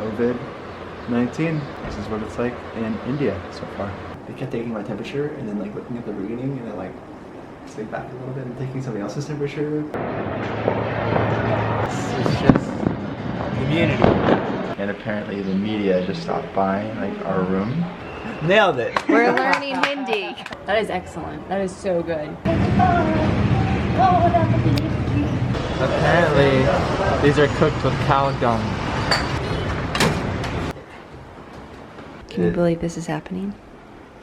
COVID-19. This is what it's like in India so far. They kept taking my temperature and then like looking at the reading and then like stay back a little bit and taking somebody else's temperature. It's just community. And apparently the media just stopped by like our room. Nailed it. We're learning Hindi. That is excellent. That is so good. Apparently these are cooked with cow dung. Can you believe this is happening?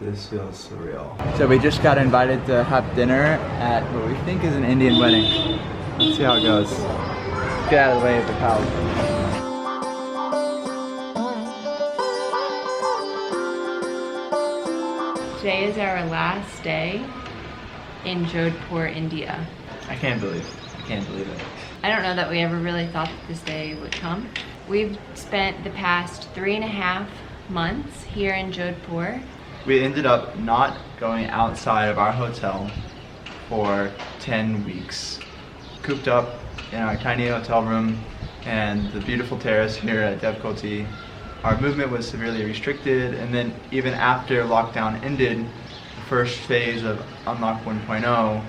This feels surreal. So we just got invited to have dinner at what we think is an Indian wedding. Let's see how it goes. Get out of the way of the cows. Today is our last day in Jodhpur, India. I can't believe it. I don't know that we ever really thought that this day would come. We've spent the past 3.5 months here in Jodhpur. We ended up not going outside of our hotel for 10 weeks. Cooped up in our tiny hotel room and the beautiful terrace here at Dev Kothi. Our movement was severely restricted, and then even after lockdown ended, the first phase of Unlock 1.0,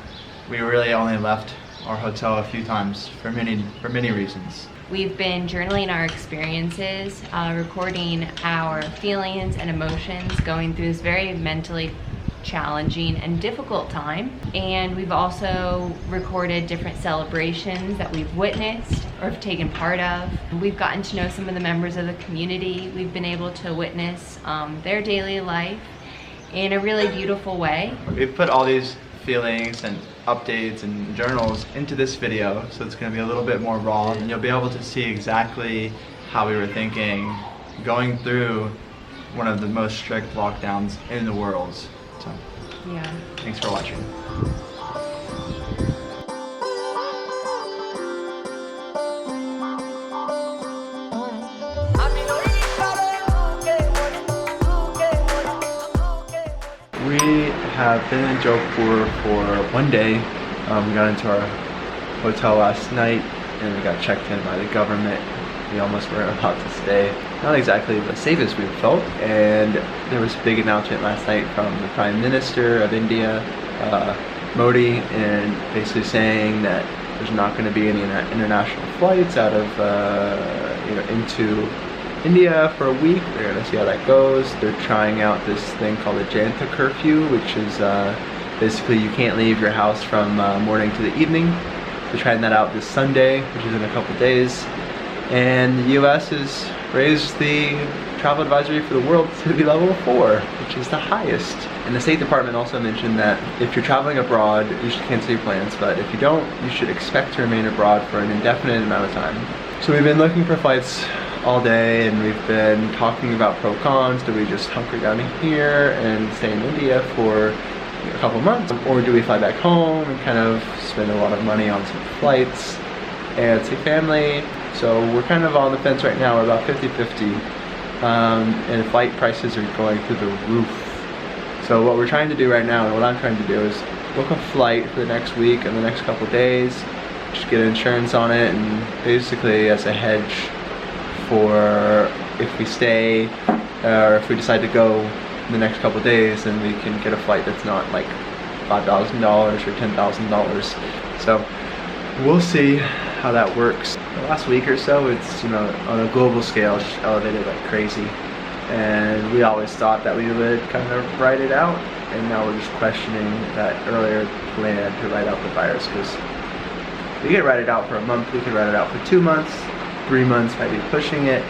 we really only left our hotel a few times for many reasons. We've been journaling our experiences, recording our feelings and emotions, going through this very mentally challenging and difficult time. And we've also recorded different celebrations that we've witnessed or have taken part of. We've gotten to know some of the members of the community. We've been able to witness their daily life in a really beautiful way. We've put all these feelings and updates and journals into this video, so it's going to be a little bit more raw, and you'll be able to see exactly how we were thinking going through one of the most strict lockdowns in the world. So, yeah. Thanks for watching. We have been in Jodhpur for one day. We got into our hotel last night and we got checked in by the government. We almost weren't allowed to stay. Not exactly the safest we've felt, and there was a big announcement last night from the Prime Minister of India, Modi, and basically saying that there's not going to be any international flights out of into India for a week. They're going to see how that goes. They're trying out this thing called the Jantar Curfew, which is basically you can't leave your house from morning to the evening. They're trying that out this Sunday, which is in a couple days. And the US has raised the travel advisory for the world to be level 4, which is the highest. And the State Department also mentioned that if you're traveling abroad, you should cancel your plans, but if you don't, you should expect to remain abroad for an indefinite amount of time. So we've been looking for flights all day, and we've been talking about pro cons. Do we just hunker down here and stay in India for a couple months, or do we fly back home and kind of spend a lot of money on some flights and see family? So we're kind of on the fence right now. We're about 50-50, and flight prices are going through the roof. So what we're trying to do right now, and what I'm trying to do, is book a flight for the next week and the next couple days, just get insurance on it, and basically as a hedge for if we stay or if we decide to go in the next couple days, then we can get a flight that's not like $5,000 or $10,000. So we'll see how that works. The last week or so, it's, on a global scale, it's elevated like crazy. And we always thought that we would kind of ride it out, and now we're just questioning that earlier plan to ride out the virus, because we could ride it out for a month, we could ride it out for 2 months, 3 months might be pushing it,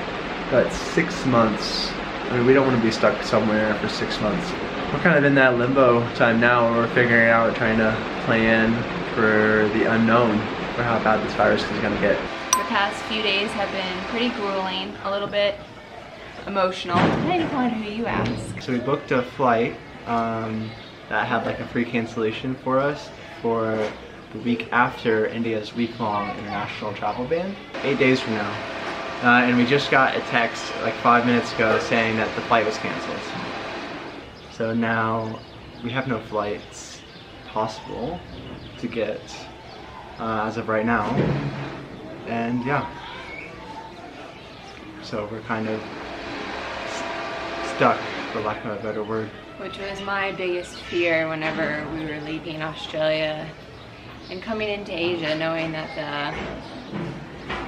but 6 months, I mean, we don't want to be stuck somewhere for 6 months. We're kind of in that limbo time now where we're figuring out, trying to plan for the unknown, for how bad this virus is going to get. The past few days have been pretty grueling, a little bit emotional, depending upon who you ask. So we booked a flight that had like a free cancellation for us for the week after India's week-long international travel ban, 8 days from now. And we just got a text like 5 minutes ago saying that the flight was canceled. So now we have no flights possible to get as of right now. And yeah, so we're kind of stuck, for lack of a better word. Which was my biggest fear whenever we were leaving Australia and coming into Asia, knowing that the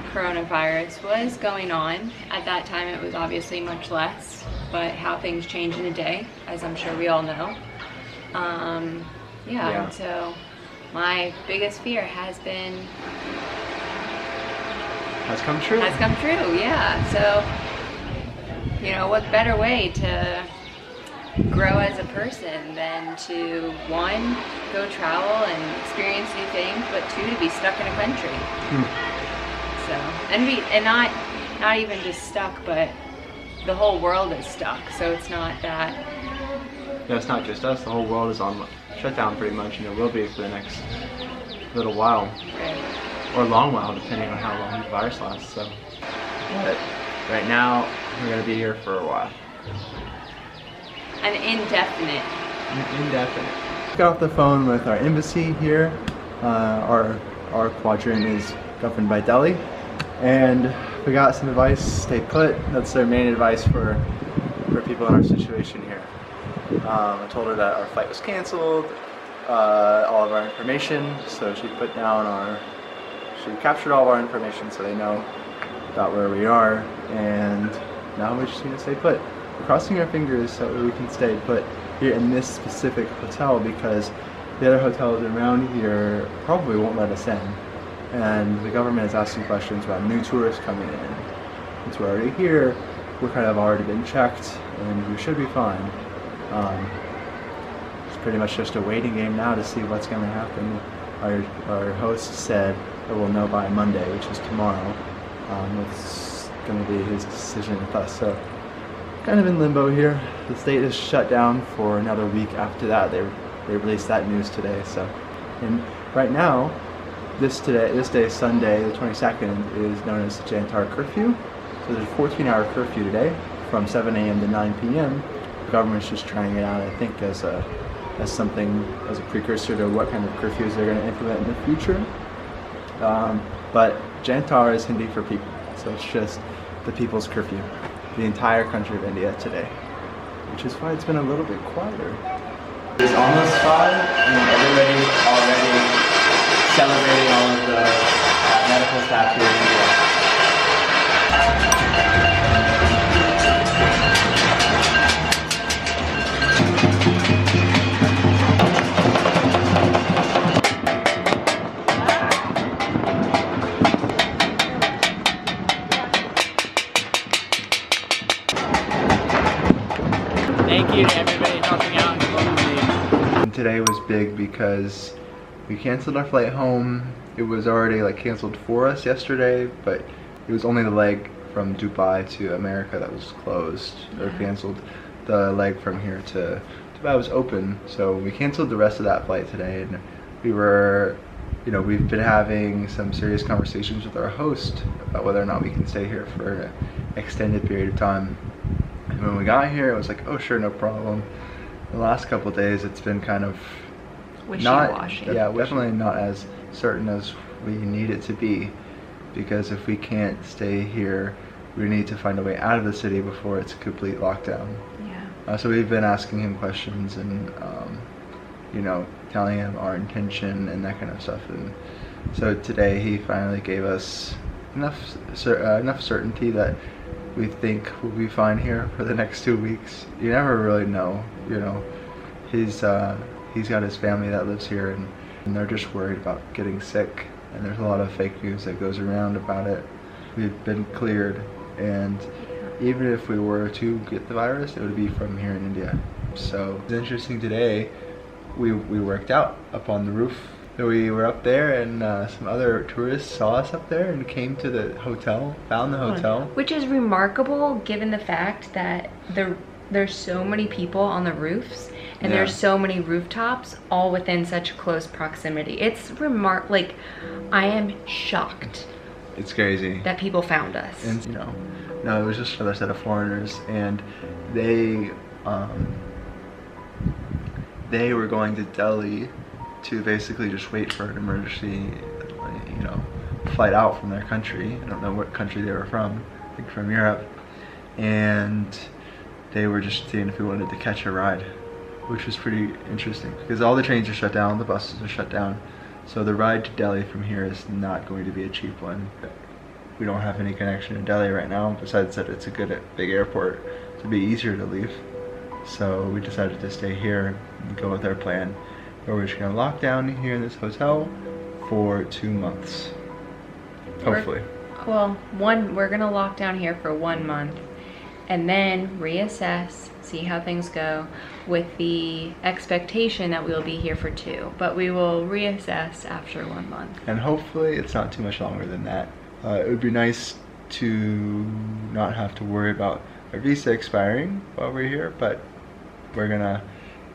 coronavirus was going on. At that time it was obviously much less, but how things change in a day, as I'm sure we all know. Yeah, and so my biggest fear has come true. Has come true, yeah. So, you know, what better way to grow as a person than to, one, go travel and experience new things, but two, to be stuck in a country. So, and not even just stuck, but the whole world is stuck. So it's not that. Yeah, it's not just us. The whole world is on shutdown pretty much, and it will be for the next little while. Right. Or a long while, depending on how long the virus lasts. So, but right now we're gonna be here for a while. An indefinite. Got off the phone with our embassy here. Our quadrant is governed by Delhi, and we got some advice. Stay put. That's their main advice for people in our situation here. I told her that our flight was canceled, all of our information, so she put down she captured all of our information so they know about where we are, and now we just need to stay put. We're crossing our fingers so we can stay put here in this specific hotel, because the other hotels around here probably won't let us in, and the government is asking questions about new tourists coming in. Since we're already here, we're kind of already been checked, and we should be fine. It's pretty much just a waiting game now to see what's going to happen. Our host said that we'll know by Monday, which is tomorrow. It's going to be his decision with us. So, kind of in limbo here. The state is shut down for another week after that. They released that news today. So, and right now, this day, Sunday, the 22nd, is known as the Jantar Curfew. So there's a 14-hour curfew today from 7 a.m. to 9 p.m. The government's just trying it out, I think, as a precursor to what kind of curfews they're going to implement in the future. But Jantar is Hindi for people, so it's just the people's curfew. The entire country of India today, which is why it's been a little bit quieter. It's almost 5, and everybody's already celebrating all of the medical staff here in India. Thank you to everybody helping out globally. And today was big because we canceled our flight home. It was already canceled for us yesterday, but it was only the leg from Dubai to America that was closed or canceled. The leg from here to Dubai was open, so we canceled the rest of that flight today, and we've been having some serious conversations with our host about whether or not we can stay here for an extended period of time. And when we got here, it was like, oh sure, no problem. The last couple of days, it's been kind of wishy-washy. Definitely not as certain as we need it to be, because if we can't stay here, we need to find a way out of the city before it's a complete lockdown. Yeah. So we've been asking him questions and telling him our intention and that kind of stuff. And so today he finally gave us enough certainty that we think we'll be fine here for the next 2 weeks. You never really know, He's got his family that lives here, and they're just worried about getting sick. And there's a lot of fake news that goes around about it. We've been cleared, and even if we were to get the virus, it would be from here in India. So it's interesting today. We worked out up on the roof. So we were up there, and some other tourists saw us up there and came to the hotel, found the hotel. Which is remarkable given the fact that there's so many people on the roofs, and there's so many rooftops all within such close proximity. It's I am shocked. It's crazy that people found us. And no, it was just another set of foreigners, and they were going to Delhi to basically just wait for an emergency, flight out from their country. I don't know what country they were from. I think from Europe. and they were just seeing if we wanted to catch a ride, which was pretty interesting because all the trains are shut down, the buses are shut down, so the ride to Delhi from here is not going to be a cheap one. We don't have any connection to Delhi right now, besides that it's a good big airport, so it'd be easier to leave. So we decided to stay here and go with our plan, where we're just gonna lock down here in this hotel for 2 months, hopefully. We're gonna lock down here for 1 month and then reassess, see how things go, with the expectation that we'll be here for 2, but we will reassess after 1 month. And hopefully it's not too much longer than that. It would be nice to not have to worry about our visa expiring while we're here, but we're gonna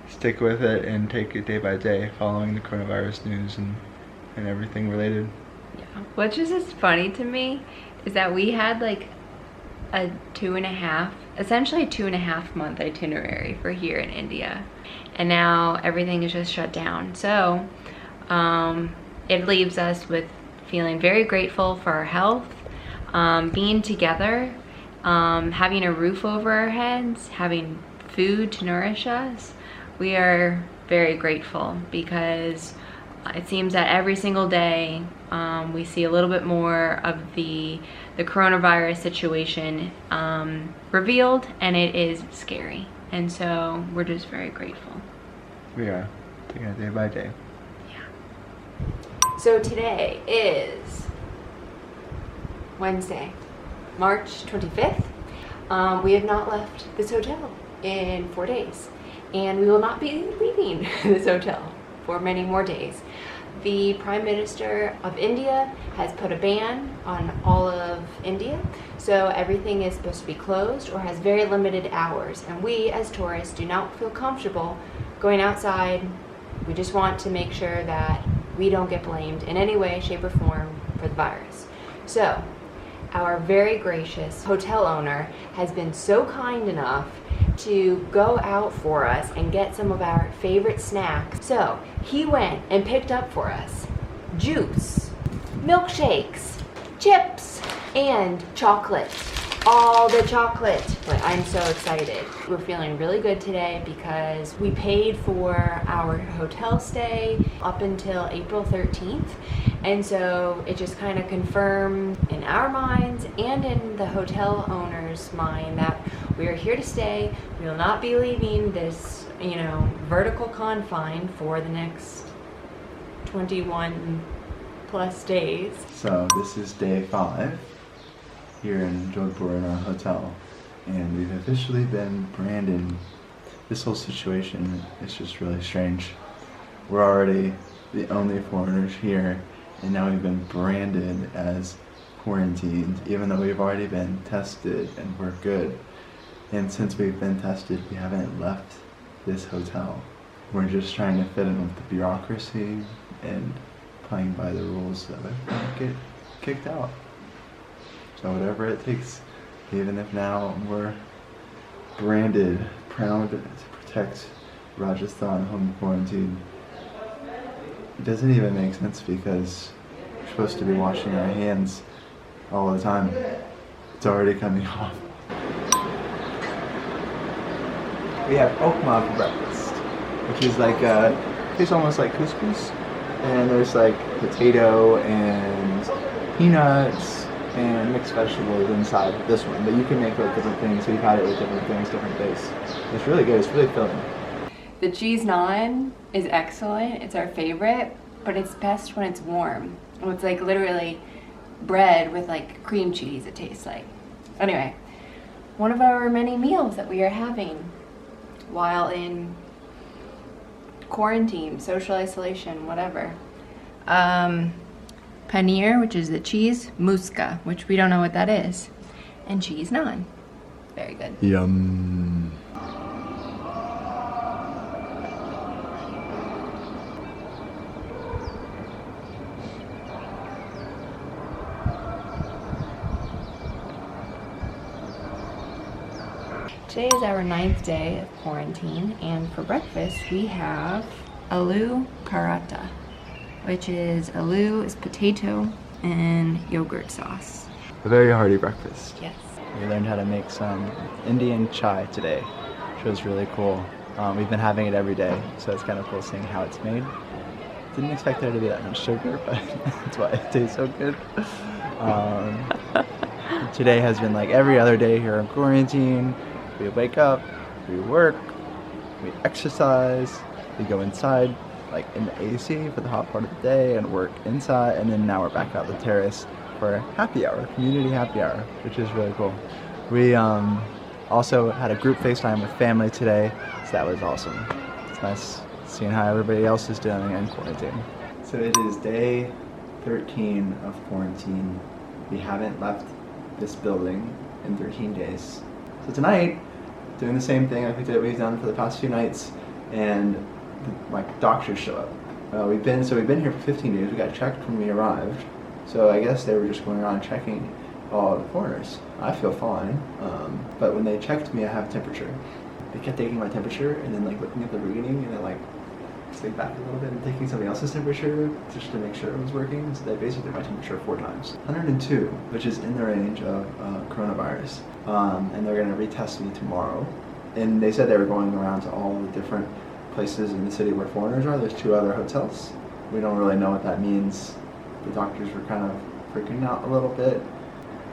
stick with it and take it day by day, following the coronavirus news and everything related. Yeah, which is just funny to me is that we had like essentially a 2.5 month itinerary for here in India, and now everything is just shut down. So it leaves us with feeling very grateful for our health, being together, having a roof over our heads, having food to nourish us. We are very grateful because it seems that every single day we see a little bit more of the coronavirus situation revealed, and it is scary. And so we're just very grateful. We are taking it day by day. So today is Wednesday, March 25th. We have not left this hotel in 4 days, and we will not be leaving this hotel for many more days. The Prime Minister of India has put a ban on all of India, so everything is supposed to be closed or has very limited hours, and we as tourists do not feel comfortable going outside. We just want to make sure that we don't get blamed in any way, shape, or form for the virus. So, our very gracious hotel owner has been so kind enough to go out for us and get some of our favorite snacks. So, he went and picked up for us juice, milkshakes, chips, and chocolate. All the chocolate. But I'm so excited. We're feeling really good today because we paid for our hotel stay up until April 13th. And so it just kind of confirmed in our minds and in the hotel owner's mind that we are here to stay. We will not be leaving this, vertical confine for the next 21 plus days. So this is day 5 here in Jodhpur in our hotel, and we've officially been branded. This whole situation is just really strange. We're already the only foreigners here, and now we've been branded as quarantined, even though we've already been tested and we're good. And since we've been tested, we haven't left this hotel. We're just trying to fit in with the bureaucracy and playing by the rules so that we don't get kicked out. So whatever it takes, even if now we're branded, proud to protect Rajasthan home quarantine. It doesn't even make sense because we're supposed to be washing our hands all the time. It's already coming off. We have Upma for breakfast, which is like tastes almost like couscous, and there's like potato and peanuts and mixed vegetables inside this one, but you can make like different things, so you've had it with different things, different days. It's really good, it's really filling. The cheese naan is excellent, it's our favorite, but it's best when it's warm. It's like literally bread with like cream cheese, it tastes like. Anyway, one of our many meals that we are having while in quarantine, social isolation, whatever. Paneer, which is the cheese, muska, which we don't know what that is, and cheese naan. Very good. Yum. Today is our 9th day of quarantine, and for breakfast we have Aloo Paratha, which is aloo is potato and yogurt sauce. A very hearty breakfast. Yes. We learned how to make some Indian chai today, which was really cool. We've been having it every day, so it's kind of cool seeing how it's made. Didn't expect there to be that much sugar, but that's why it tastes so good. Today has been like every other day here in quarantine. We wake up, we work, we exercise, we go inside like in the AC for the hot part of the day and work inside, and then now we're back out the terrace for happy hour, community happy hour, which is really cool. We also had a group FaceTime with family today, so that was awesome. It's nice seeing how everybody else is doing in quarantine. So it is day 13 of quarantine. We haven't left this building in 13 days. So tonight, doing the same thing like we've done for the past few nights, and my doctors show up. We've been here for 15 days. We got checked when we arrived. So I guess they were just going around checking all the foreigners. I feel fine, but when they checked me, I have temperature. They kept taking my temperature and then like looking at the reading and then like stayed back a little bit and taking somebody else's temperature just to make sure it was working. So they basically did my temperature 4 times. 102, which is in the range of coronavirus. And they're gonna retest me tomorrow. And they said they were going around to all the different places in the city where foreigners are. There's 2 other hotels. We don't really know what that means. The doctors were kind of freaking out a little bit.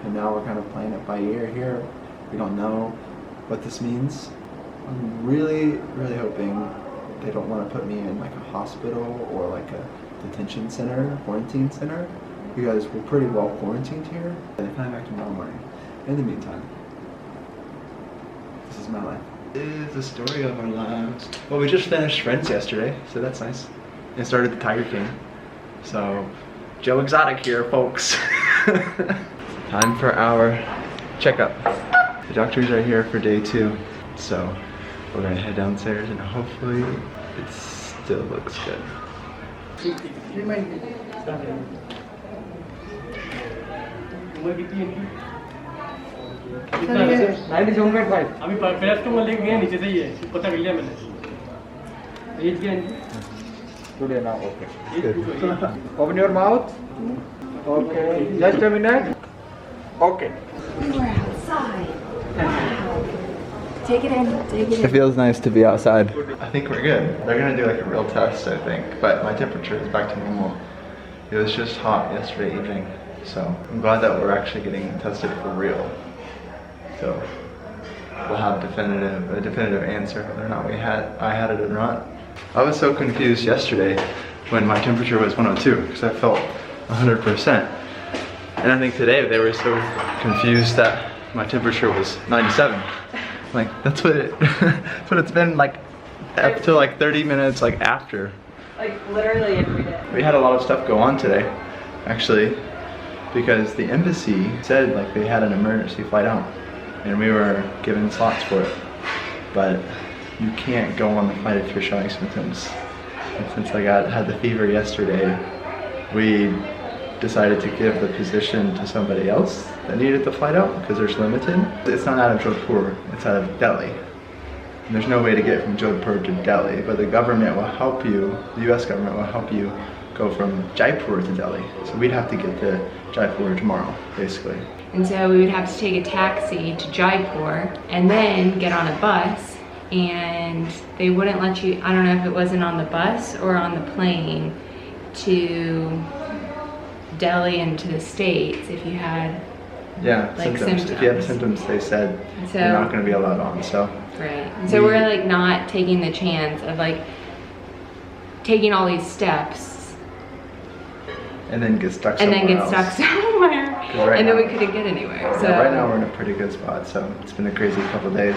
And now we're kind of playing it by ear here. We don't know what this means. I'm really, really hoping they don't want to put me in like a hospital or like a detention center, quarantine center, because we're pretty well quarantined here. And they're coming back tomorrow morning. In the meantime, this is my life. This is the story of our lives. Well, we just finished Friends yesterday, so that's nice. And started the Tiger King. So, Joe Exotic here, folks. Time for our checkup. The doctors are here for day 2, so we're gonna head downstairs and hopefully it still looks good. Today now, okay. Open your mouth. Okay. Just a minute. Okay. We're outside. Wow. Take it in, take it in. It feels nice to be outside. I think we're good. They're gonna do like a real test, I think, but my temperature is back to normal. It was just hot yesterday evening, so I'm glad that we're actually getting tested for real. So we'll have a definitive answer whether or not I had it or not. I was so confused yesterday when my temperature was 102 because I felt 100%. And I think today they were so confused that my temperature was 97. Like that's what it's been like up to like 30 minutes like after. Like literally every day. We had a lot of stuff go on today, actually, because the embassy said like they had an emergency flight out and we were given slots for it. But you can't go on the flight if you're showing symptoms. And since I had the fever yesterday, we decided to give the position to somebody else that needed the flight out because there's limited. It's not out of Jodhpur, it's out of Delhi. And there's no way to get from Jodhpur to Delhi, but the government will help you, the US government will help you go from Jaipur to Delhi. So we'd have to get to Jaipur tomorrow, basically. And so we would have to take a taxi to Jaipur and then get on a bus, and they wouldn't let you, I don't know if it wasn't on the bus or on the plane to Delhi and to the States if you had like symptoms. If you have symptoms, they said so, you're not going to be allowed on, so. Right, so we're like not taking the chance of like taking all these steps and then get stuck and somewhere then get else. stuck somewhere Right and then now, we couldn't get anywhere. So right now we're in a pretty good spot, so it's been a crazy couple days.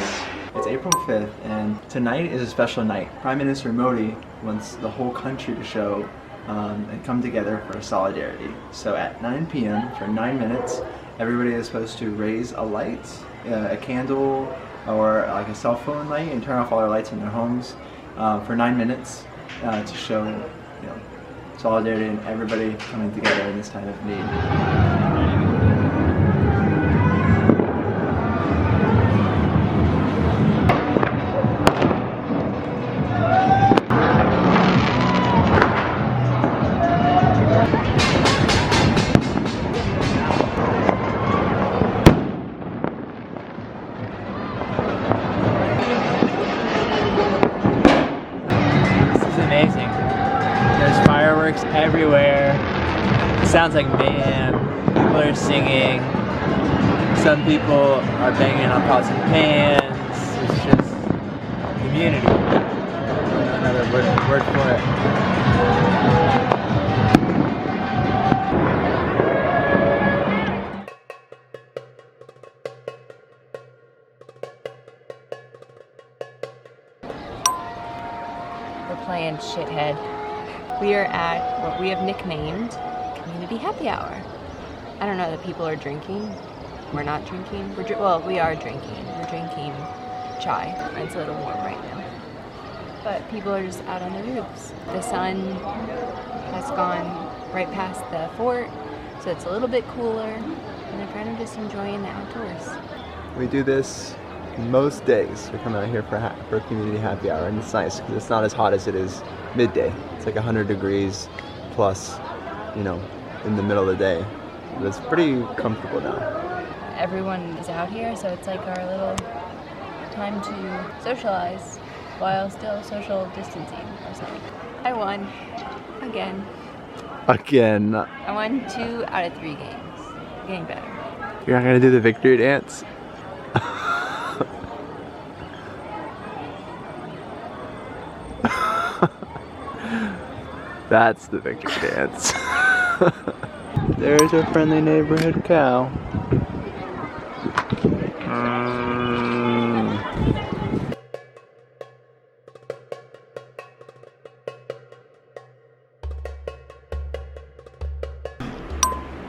It's April 5th and tonight is a special night. Prime Minister Modi wants the whole country to show and come together for solidarity. So at 9 p.m. for 9 minutes, everybody is supposed to raise a light, a candle, or like a cell phone light, and turn off all their lights in their homes for 9 minutes to show, solidarity and everybody coming together in this time of need. Fireworks everywhere. Sounds like mayhem. People are singing. Some people are banging on pots and pans. It's just community. Another word for it. We're playing shithead. We are at what we have nicknamed Community Happy Hour. I don't know that people are drinking. We're not drinking. Well, we are drinking. We're drinking chai. It's a little warm right now. But people are just out on the roofs. The sun has gone right past the fort, so it's a little bit cooler, and they're kind of just enjoying the outdoors. We do this most days. We come out here for a community happy hour, and it's nice because it's not as hot as it is midday. It's like 100 degrees plus, you know, in the middle of the day. But it's pretty comfortable now. Everyone is out here, so it's like our little time to socialize while still social distancing ourselves. I won again. Again. I won 2 out of 3 games. Getting better. You're not gonna do the victory dance? That's the victory dance. There's a friendly neighborhood cow.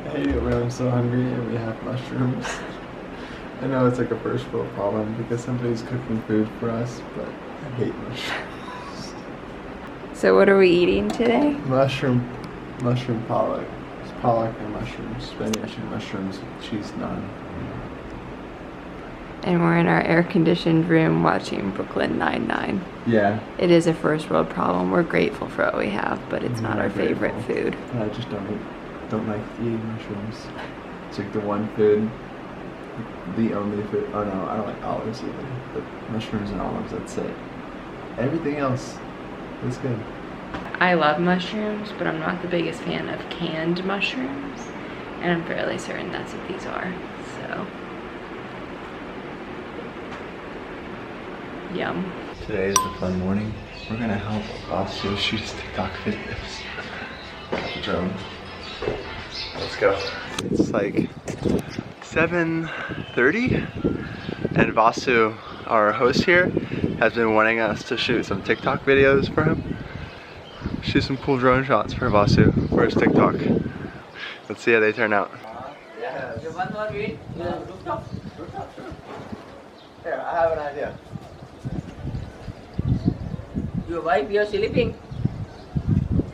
I hate it when I'm so hungry and we have mushrooms. I know it's like a first world problem because somebody's cooking food for us, but I hate mushrooms. So what are we eating today? Mushroom paalak. It's paalak and mushrooms, spinach and mushrooms with cheese naan. And we're in our air-conditioned room watching Brooklyn Nine-Nine. Yeah. It is a first world problem. We're grateful for what we have, but it's not our favorite food. I just don't like eating mushrooms. It's like the one food, the only food. Oh no, I don't like olives either. But mushrooms and olives, that's it. Everything else is good. I love mushrooms, but I'm not the biggest fan of canned mushrooms. And I'm fairly certain that's what these are, so. Yum. Today is a fun morning. We're gonna help Vasu shoot his TikTok videos. Got the drone. Let's go. It's like 7:30 and Vasu, our host here, has been wanting us to shoot some TikTok videos for him. Shoot some cool drone shots for Vasu for his TikTok. Let's see how they turn out. Yes. Here, I have an idea. Your wife, you're sleeping.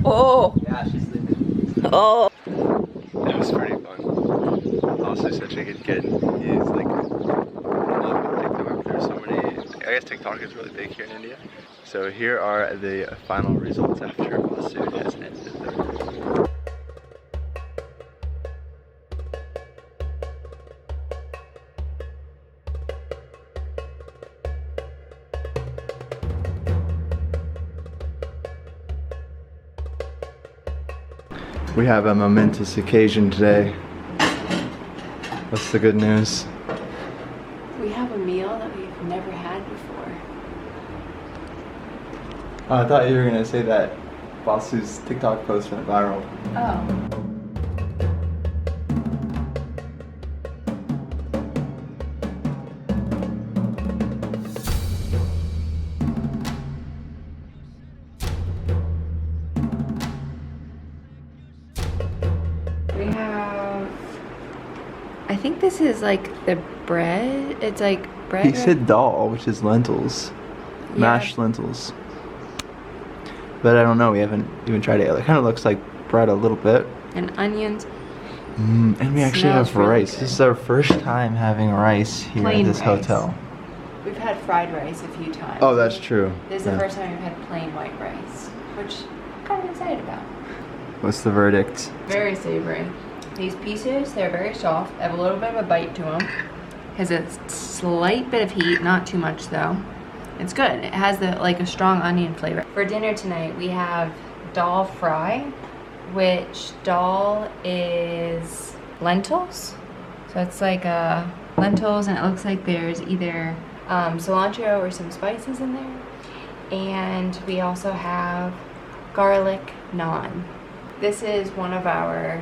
Oh. Yeah, she's sleeping. Oh. That was pretty fun. Also such a good kid. He's like, I love TikTok. There's so many, I guess TikTok is really big here in India. So here are the final results after Vasu has ended the recording. We have a momentous occasion today. What's the good news? We have a meal that we've never had before. Oh, I thought you were gonna say that Vasu's TikTok post went viral. Oh. We have, I think this is like the bread. It's like bread. He said dal, which is lentils. Yeah. Mashed lentils. But I don't know, we haven't even tried it. It kind of looks like bread a little bit. And onions. And we actually Smells have really rice. good. This is our first time having rice here Plain at this rice. hotel. We've had fried rice a few times. Oh, that's true. This is Yeah. the first time we've had plain white rice, which I'm kind of excited about. What's the verdict? Very savory. These pieces, they're very soft. They have a little bit of a bite to them. Has a slight bit of heat, not too much though. It's good. It has like a strong onion flavor. For dinner tonight, we have dal fry which dal is lentils. So it's like lentils, and it looks like there's either cilantro or some spices in there. And we also have garlic naan. This is one of our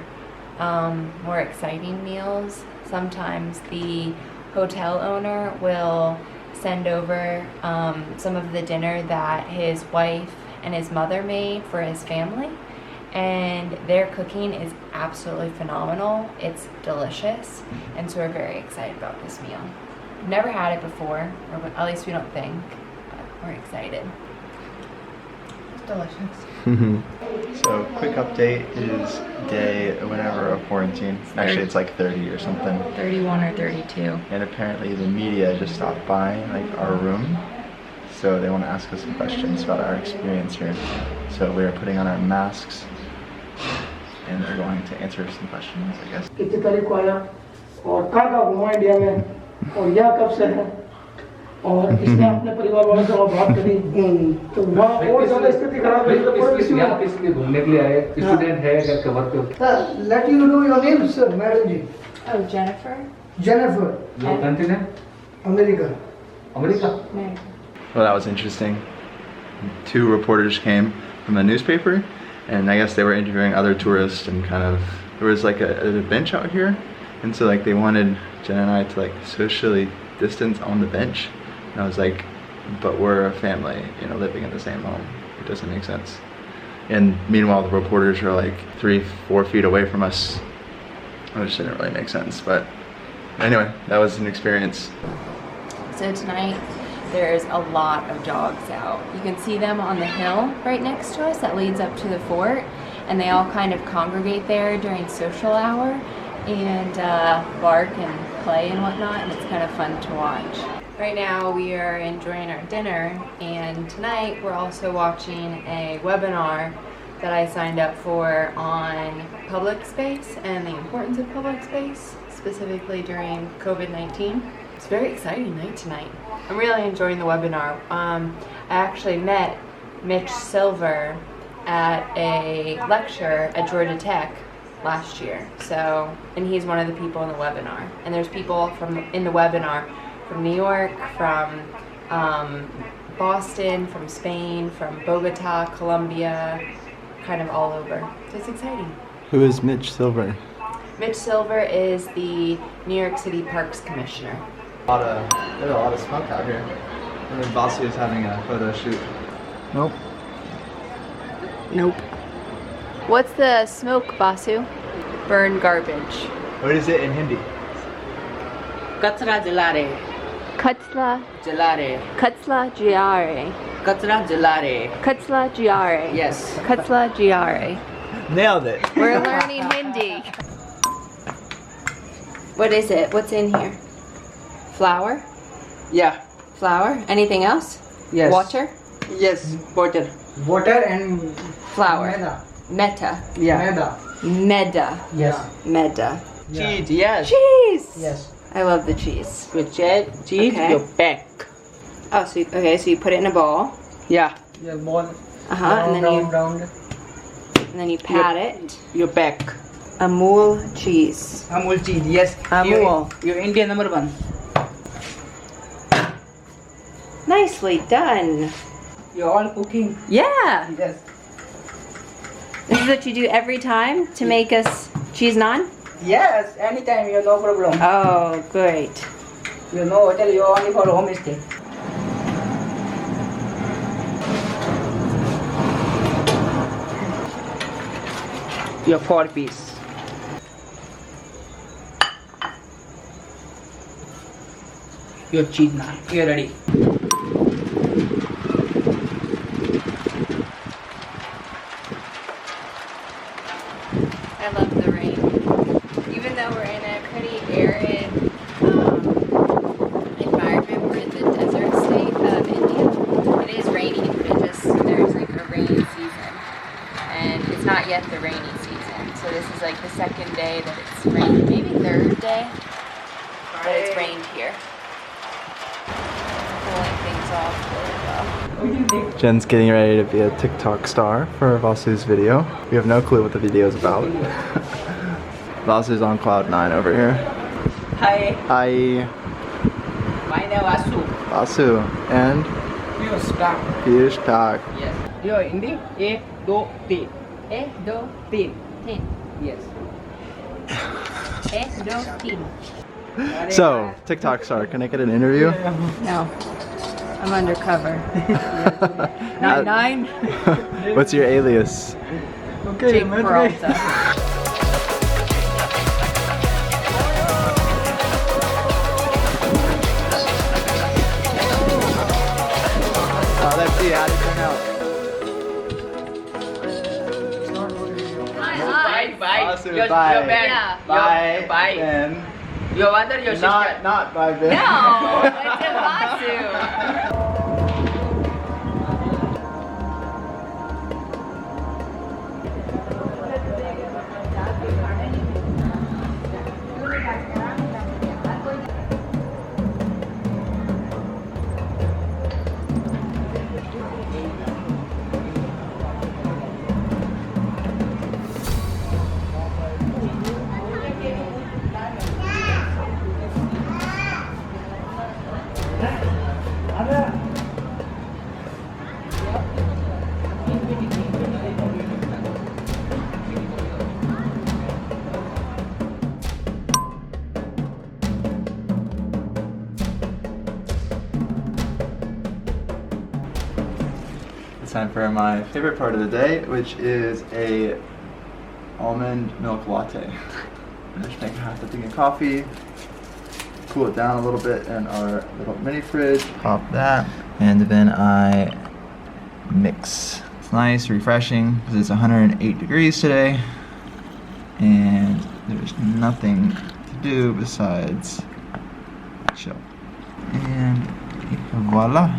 more exciting meals. Sometimes the hotel owner will send over some of the dinner that his wife and his mother made for his family, and their cooking is absolutely phenomenal. It's delicious, and so we're very excited about this meal. Never had it before, or at least we don't think, but we're excited. It's delicious. So, quick update is day whenever of quarantine. Actually, it's like 30 or something. 31 or 32. And apparently the media just stopped by like our room. So they want to ask us some questions about our experience here. So we are putting on our masks and they're going to answer some questions, I guess. कितनी तारीख को आया और कहाँ घूमा India में और यह कब से है और इसने अपने परिवार वालों से बात करी तो वहाँ और ज़्यादा स्थिति खराब है तो यहाँ किसके घूमने के लिए आए स्टूडेंट है क्या कवर पे Let you know your name, sir, madam ji. Oh, Jennifer? Jennifer. Your country name? America. America. America. Well, that was interesting. 2 reporters came from the newspaper and I guess they were interviewing other tourists and kind of, there was like a bench out here and so like they wanted Jen and I to like socially distance on the bench. And I was like, but we're a family, you know, living in the same home. It doesn't make sense. And meanwhile, the reporters are like 3-4 feet away from us, which didn't really make sense. But anyway, that was an experience. So tonight, there's a lot of dogs out. You can see them on the hill right next to us that leads up to the fort, and they all kind of congregate there during social hour and bark and play and whatnot, and it's kind of fun to watch. Right now we are enjoying our dinner, and tonight we're also watching a webinar that I signed up for on public space and the importance of public space, specifically during COVID-19. It's a very exciting night tonight. I'm really enjoying the webinar. I actually met Mitch Silver at a lecture at Georgia Tech last year. So, and he's one of the people in the webinar. And there's people in the webinar from New York, from Boston, from Spain, from Bogota, Colombia, kind of all over. So it's exciting. Who is Mitch Silver? Mitch Silver is the New York City Parks Commissioner. There's a lot of smoke out here. I mean, Vasu is having a photo shoot. Nope. Nope. What's the smoke, Vasu? Burn garbage. What is it in Hindi? Kachra jalare. Katsla Jalare. Katsla Giare. Kachra jalare. Katsla Giare. Yes. Katsla Giare. Nailed it. We're learning Hindi. What is it? What's in here? Flour? Yeah. Flour? Anything else? Yes. Water? Yes. Water. Water and Flour. maida. Meta. Yeah. Maida. Meda. Yes. Meda. Cheese. Yes. Cheese! Yes. I love the cheese. Your cheese. Okay. Your pack. Oh, so so you put it in a bowl. Yeah. Yeah, ball. And then round. and then you pat it. Your pack. Amul cheese. Amul cheese. Yes. Amul. Your India number 1. Nicely done. You're all cooking. Yeah. Yes. This is what you do every time to make us cheese naan? Yes. Anytime. You no problem. Oh, great. You know hotel. You only for home stay. Your 4 piece. Your cheese naan. You're ready. I love the rain. Even though we're in a pretty arid environment, we're in the desert state of India. It is raining. There's like a rainy season. And it's not yet the rainy season. So this is like the second day that it's rained. Maybe third day that it's rained here. It's cool, I think. Jen's getting ready to be a TikTok star for Vasu's video. We have no clue what the video is about. Vasu's on cloud 9 over here. Hi, Hi, my name is Vasu. Vasu, and You start. Piyush Tak. Yes. Your Hindi? 1, 2, 3. 1, 2, 3. Tin. Yes. Tin. So, TikTok star, can I get an interview? No. I'm undercover. 9-9. What's your alias? Jake Peralta. Let's see how it turn out. Bye. Vasu, Your bye. band. Yeah. Bye. Bye. Ben. Your mother, your sister. Not bye, Ben. No, it's a Vasu. It's time for my favorite part of the day, which is a almond milk latte. I'm just making half the thing of coffee, cool it down a little bit in our little mini fridge. Pop that, and then I mix. It's nice, refreshing, because it's 108 degrees today, and there's nothing to do besides chill. And voila.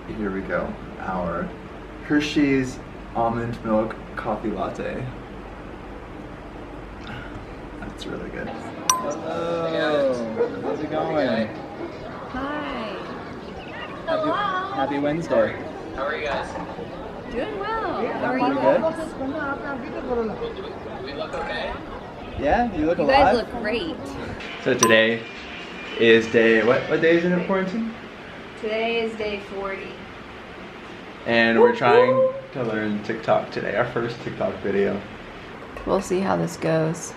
Here we go. Our Hershey's almond milk coffee latte. That's really good. Hello. How's it going? Hi. Happy Wednesday. How are you guys? Doing well. How are Pretty you? good. We look okay? Yeah, you look You alive. guys look great. So today is day, what day is it in quarantine? Today is day 40. And we're trying to learn TikTok today, our first TikTok video. We'll see how this goes.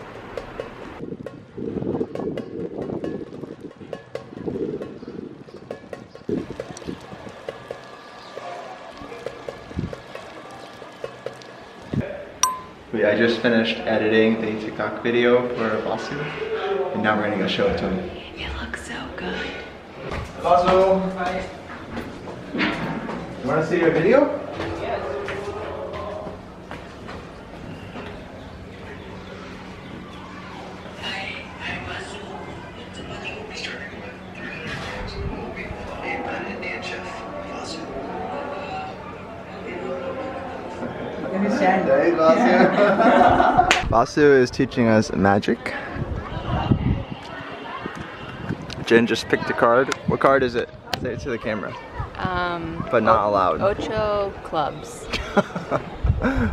I just finished editing the TikTok video for Vasu, and now we're gonna go show it to him. You look so good. Vasu! You wanna see your video? Hey, Vasu. Vasu is teaching us magic. Jen just picked a card. What card is it? Say it to the camera. But not allowed. Ocho clubs.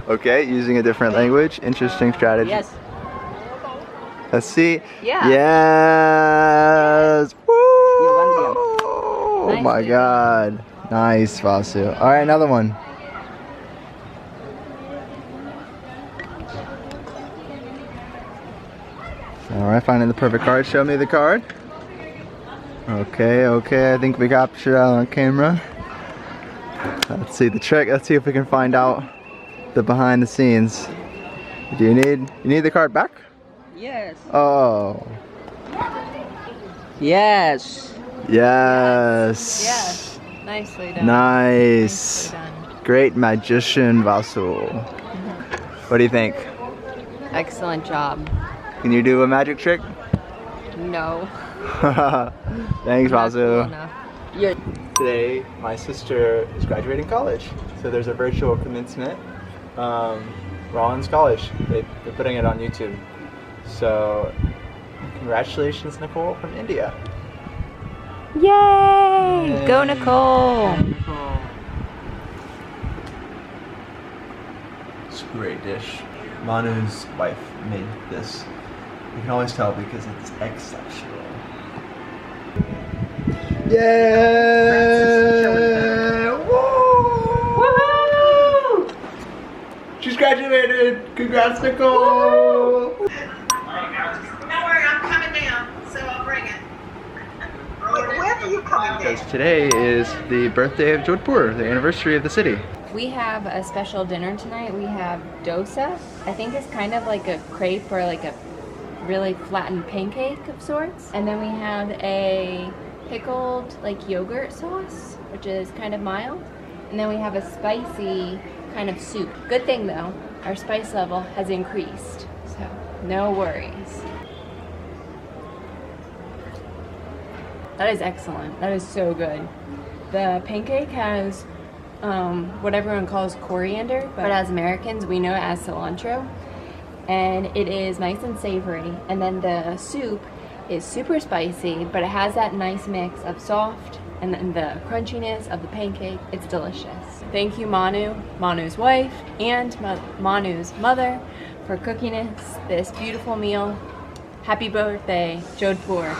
Okay, using a different language. Interesting strategy. Yes. Let's see. Yeah. Yes. Woo! Oh Nice, my dude. god. Nice, Vasu. All right, another one. All right, finding the perfect card. Show me the card. Okay, I think we captured that on camera. Let's see the trick. Let's see if we can find out the behind the scenes. Do you need the card back? Yes. Oh. Yes. Yes. Yes. Nicely done. Nice. Nicely done. Great magician, Vasu. What do you think? Excellent job. Can you do a magic trick? No. Thanks, Not cool Vasu. enough. Yeah. Today, my sister is graduating college, so there's a virtual commencement. Rollins College, they're putting it on YouTube. So, congratulations, Nicole from India. Yay! Yay! Go Nicole! It's a great dish. Manu's wife made this. You can always tell because it's exceptional. Yeah! Woohoo! She's graduated! Congrats, Nicole! Don't worry, I'm coming down, so I'll bring it. Wait, when are you coming down? Because today is the birthday of Jodhpur, the anniversary of the city. We have a special dinner tonight. We have dosa. I think it's kind of like a crepe or like a really flattened pancake of sorts. And then we have a pickled like yogurt sauce, which is kind of mild. And then we have a spicy kind of soup. Good thing though, our spice level has increased, so no worries. That is excellent. That is so good. The pancake has what everyone calls coriander, but as Americans we know it as cilantro, and it is nice and savory. And then the soup is super spicy, but it has that nice mix of soft and then the crunchiness of the pancake. It's delicious. Thank you Manu, Manu's wife, and Manu's mother for cooking us this beautiful meal. Happy birthday, Jodhpur.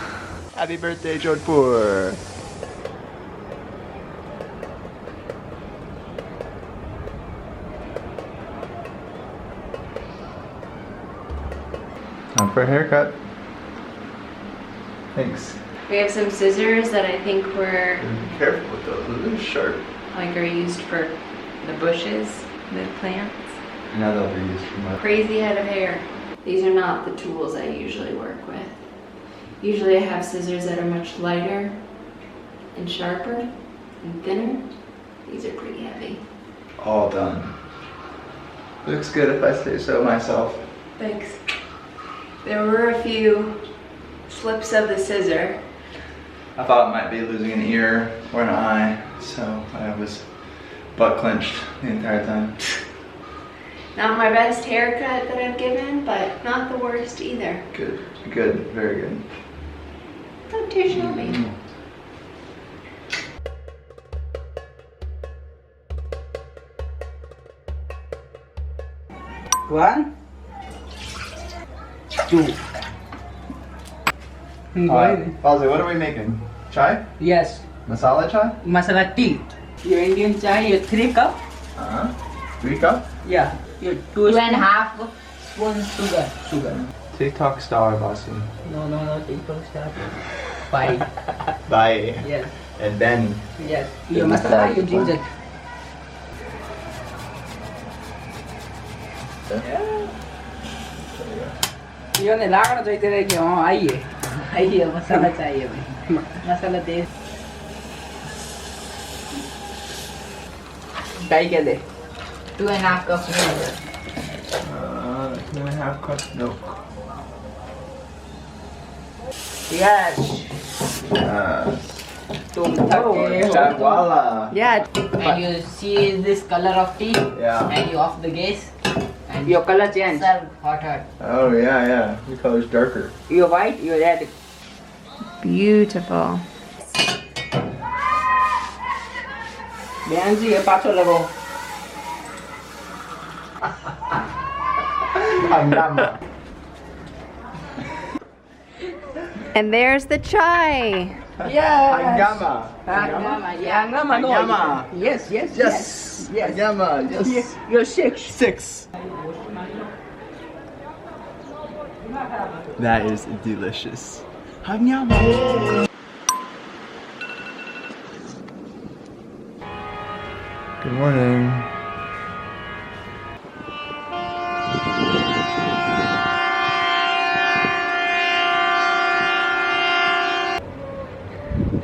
Happy birthday, Jodhpur! Time for a haircut. Thanks. We have some scissors that I think were Be careful with those, those are sharp. like are used for the bushes, the plants. Now they'll be used for my... Crazy head of hair. These are not the tools I usually work with. Usually I have scissors that are much lighter and sharper and thinner. These are pretty heavy. All done. Looks good if I say so myself. Thanks. There were a few slips of the scissor. I thought I might be losing an ear or an eye, so I was butt clenched the entire time. Not my best haircut that I've given, but not the worst either. Good, good, very good. Not too shabby. One, two. Vasu, what are we making? Chai? Yes, Masala chai? masala tea. Your Indian chai, your 3 cup. 3 cup? Yeah, your 2.5 spoon sugar. TikTok star, Vasu. No, people start. 5. Bye. Yes, And then yes. Your masala, your ginger. इन्होंने लागना चाहिए थे कि हाँ आइए मसाला चाहिए भाई मसाला they die क्या दे 2.5 cups milk 2.5 cups milk. yes तुम थके Chai हो wala. Yeah. and you see this color of tea Yeah. and you off the gas and your color change serve hot Oh yeah. The color's darker. you're white you're red Beautiful. बहन जी ये पाछो लगो And there's the chai. yes Hangama. Hangama no Hangama. yes Hangama. Yes. you're 6 That is delicious. Hanyama. Good morning.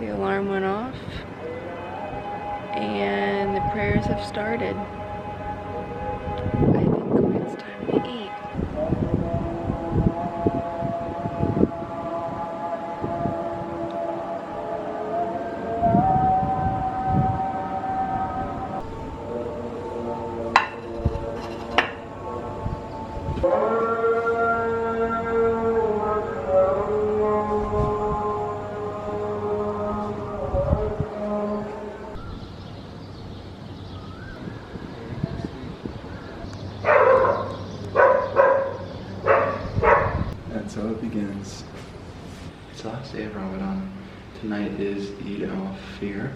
The alarm went off and the prayers have started. I think it's time to eat. last day of Ramadan. Tonight is Eid Al-Fitr,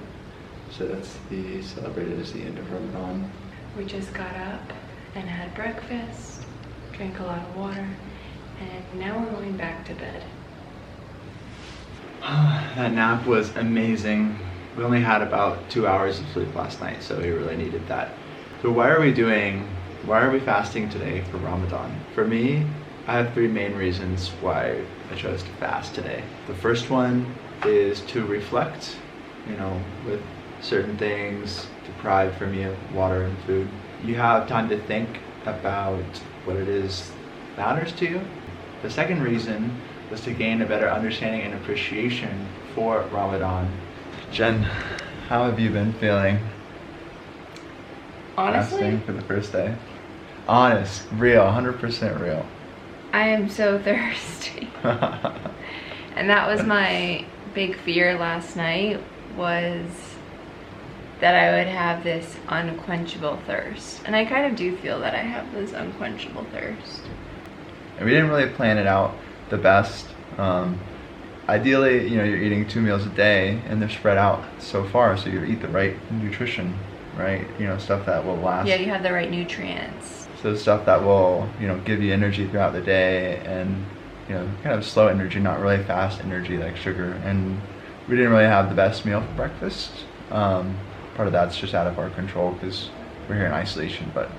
so that's celebrated as the end of Ramadan. We just got up and had breakfast, drank a lot of water, and now we're going back to bed. That nap was amazing. We only had about 2 hours of sleep last night, so we really needed that. So why are we fasting today for Ramadan? For me, I have 3 main reasons why I chose to fast today. The first one is to reflect, with certain things deprived from you, water and food. You have time to think about what it is that matters to you. The second reason was to gain a better understanding and appreciation for Ramadan. Jen, how have you been feeling? Honestly, Fasting for the first day. Honest, real, 100% real. I am so thirsty. And that was my big fear last night, was that I would have this unquenchable thirst. And I kind of do feel that I have this unquenchable thirst. And we didn't really plan it out the best. Ideally, you're eating 2 meals a day and they're spread out so far, so you eat the right nutrition, right? Stuff that will last. Yeah, you have the right nutrients. So stuff that will, give you energy throughout the day, and kind of slow energy, not really fast energy like sugar. And we didn't really have the best meal for breakfast. Part of that's just out of our control because we're here in isolation, but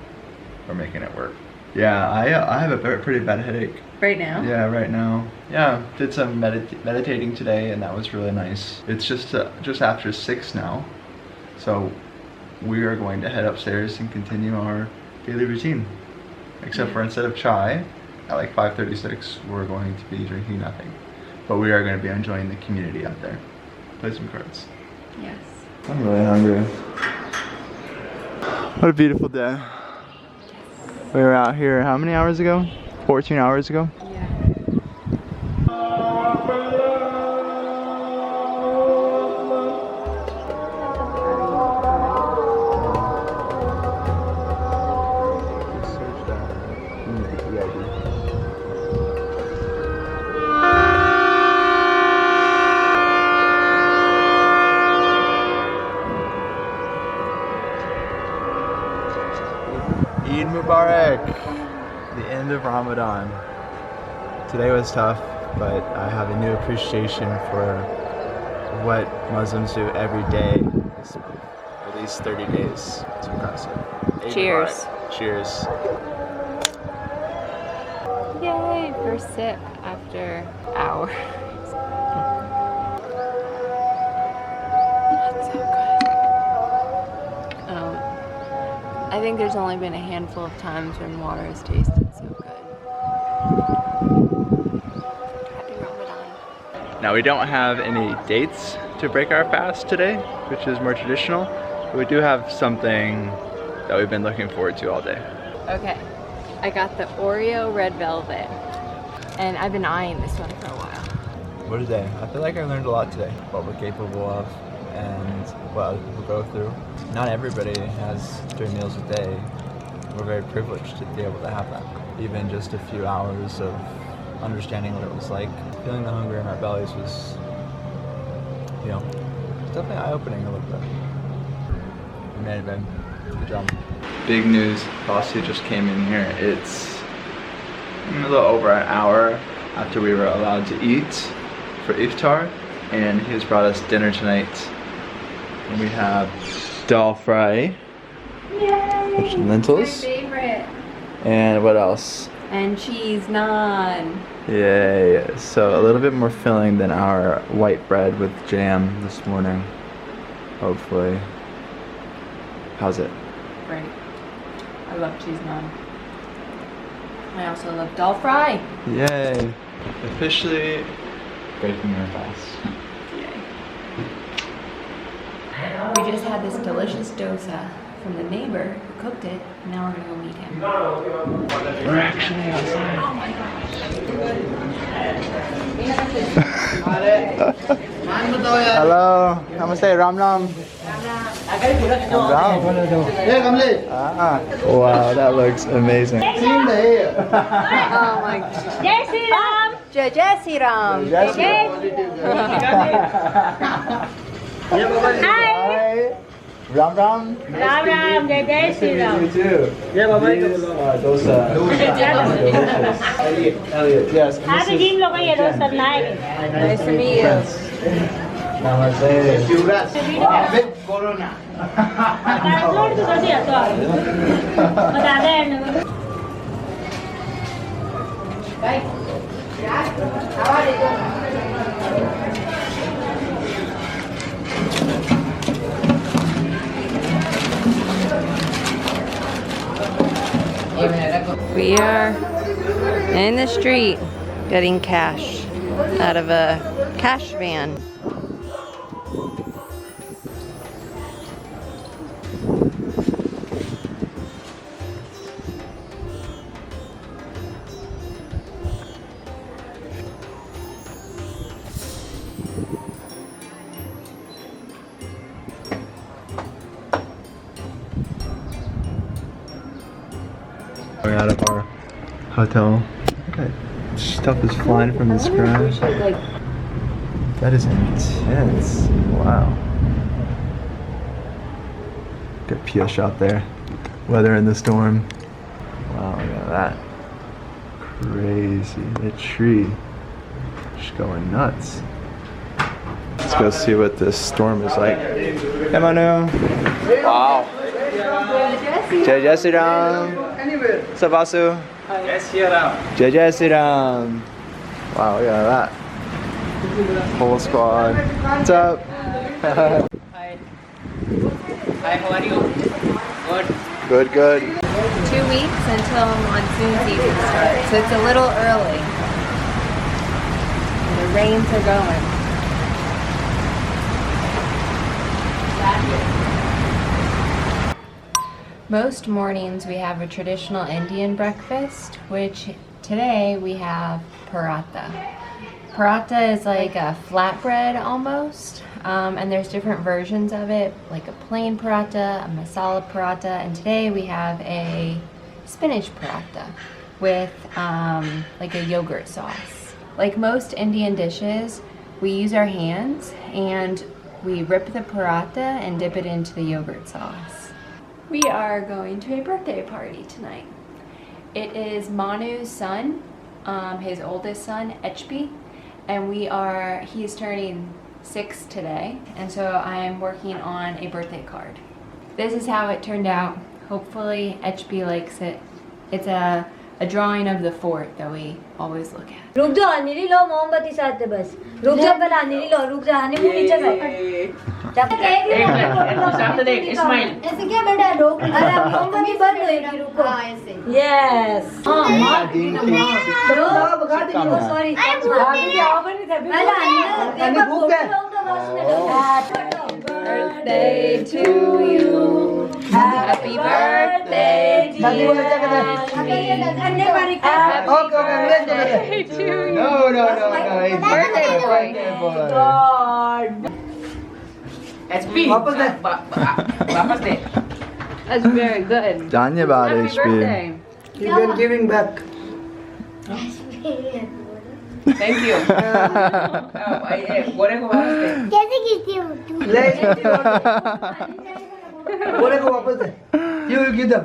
we're making it work. Yeah, I have a pretty bad headache. Right now? Yeah, right now. Yeah, did some meditating today, and that was really nice. It's just after 6 now, so we are going to head upstairs and continue our daily routine. Except for instead of chai, at like 5:36, we're going to be drinking nothing. But we are going to be enjoying the community out there. Play some cards. Yes. I'm really hungry. What a beautiful day. We were out here how many hours ago? 14 hours ago? Yeah. Eid Mubarak! The end of Ramadan. Today was tough, but I have a new appreciation for what Muslims do every day, at least 30 days. It's impressive. Eid Cheers. Mubarak. Cheers. Yay, first sip after hours. That's so good. I think there's only been a handful of times when water has tasted so good. Happy Ramadan. Now we don't have any dates to break our fast today, which is more traditional, but we do have something that we've been looking forward to all day. Okay, I got the Oreo red velvet, and I've been eyeing this one for a while. What a day. I feel like I learned a lot today, what we're capable of and what other people go through. Not everybody has 3 meals a day. We're very privileged to be able to have that. Even just a few hours of understanding what it was like. Feeling the hunger in our bellies was, definitely eye-opening a little bit. We made it, babe. Good job. Big news, Vasu just came in here. It's a little over an hour after we were allowed to eat for iftar, and he has brought us dinner tonight. And we have dal fry, which is lentils, My favorite. and what else? And cheese naan. Yay! So a little bit more filling than our white bread with jam this morning. Hopefully. How's it? Great. I love cheese naan. I also love dal fry. Yay! Officially breaking our fast. We just had this delicious dosa from the neighbor who cooked it, and now we're gonna go meet him. We're actually outside. Oh my gosh. Hello, namaste, Ram Ram. Wow, that looks amazing. Oh my gosh. Jai Jai Sri Ram. Okay? Hi. Ram Ram. Ram Ram, Jai Jai Sri Ram. You too. Yeah, bye bye. Dosa. Delicious. Elliot. Yes. Have a dream logo ye dost karna hai. Nice to meet you. Namaste. Corona. Download to kadi ato. Bata de na. We are in the street getting cash out of a cash van. Going out of our hotel. Okay. Stuff is flying from the sky. That is intense. Wow. Got Pioche out there. Weather in the storm. Wow, look at that. Crazy. The tree. Just going nuts. Let's go see what this storm is like. Hey Manu. Wow. Jai Jai Sri Ram. What's up, Vasu? Jai Jai Sri Ram. Wow, look at that. Whole squad. What's up? Hi. Hi, how are you? Good. Good. 2 weeks until monsoon season starts, so it's a little early. And the rains are going. Most mornings we have a traditional Indian breakfast, which today we have paratha. Paratha is like a flatbread almost, and there's different versions of it, like a plain paratha, a masala paratha, and today we have a spinach paratha with like a yogurt sauce. Like most Indian dishes, we use our hands and we rip the paratha and dip it into the yogurt sauce. We are going to a birthday party tonight. It is Manu's son, his oldest son, HP, and he is turning 6 today, and so I am working on a birthday card. This is how it turned out. Hopefully HP likes it. It's a drawing of the fort that we always look at. रुक जाओ नीली लो मोमबत्ती साथ दे बस रुक जा पहला नीली लो रुक जा हनीमून नीचे बैठ After that, smile. ऐसे क्या बेटा रोक अरे मोमबत्ती बंद होएगी रुको yes sorry Birthday to you. Happy birthday, dear Happy birthday to you. No. Birthday boy. HP. वापस दे. That's very good. Dhanyabad, Happy HP. birthday. You are giving back. Thank you. बोले को वापस दे. ले बोले को वापस दे. You will give them.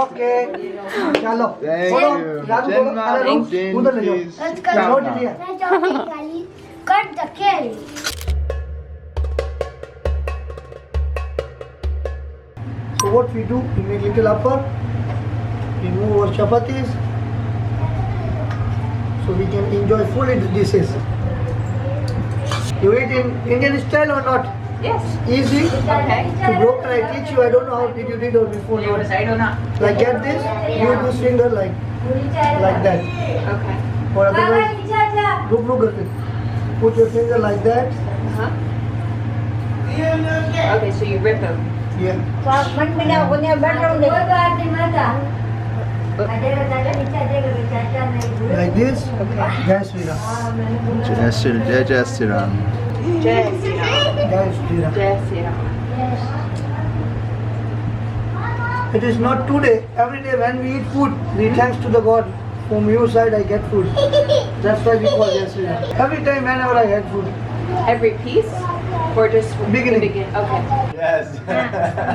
Okay. चलो. Thank you. उधर ले जाओ. नोट लिया. Cut the cake. So what we do? We make little upper. We move our chapatis. So we can enjoy fully the dishes. You eat in Indian style or not? Yes. Easy. Okay. To broken I teach you. I don't know how did you did or before. ये वाला side हो ना. Like get this. You do finger like that. Okay. Or otherwise, look करके. Put your finger like that. Okay, so you rip them. Yeah. Like this. Jai Shri Ram. Jai Jai Sri Ram. Jai Shri Ram. Jai Sri Ram. It is not today. Every day when we eat food, we thanks to the God. From your side I get food. That's why we call yesterday. Every time whenever I had food. Every piece? Or just Beginning. Okay. Yes.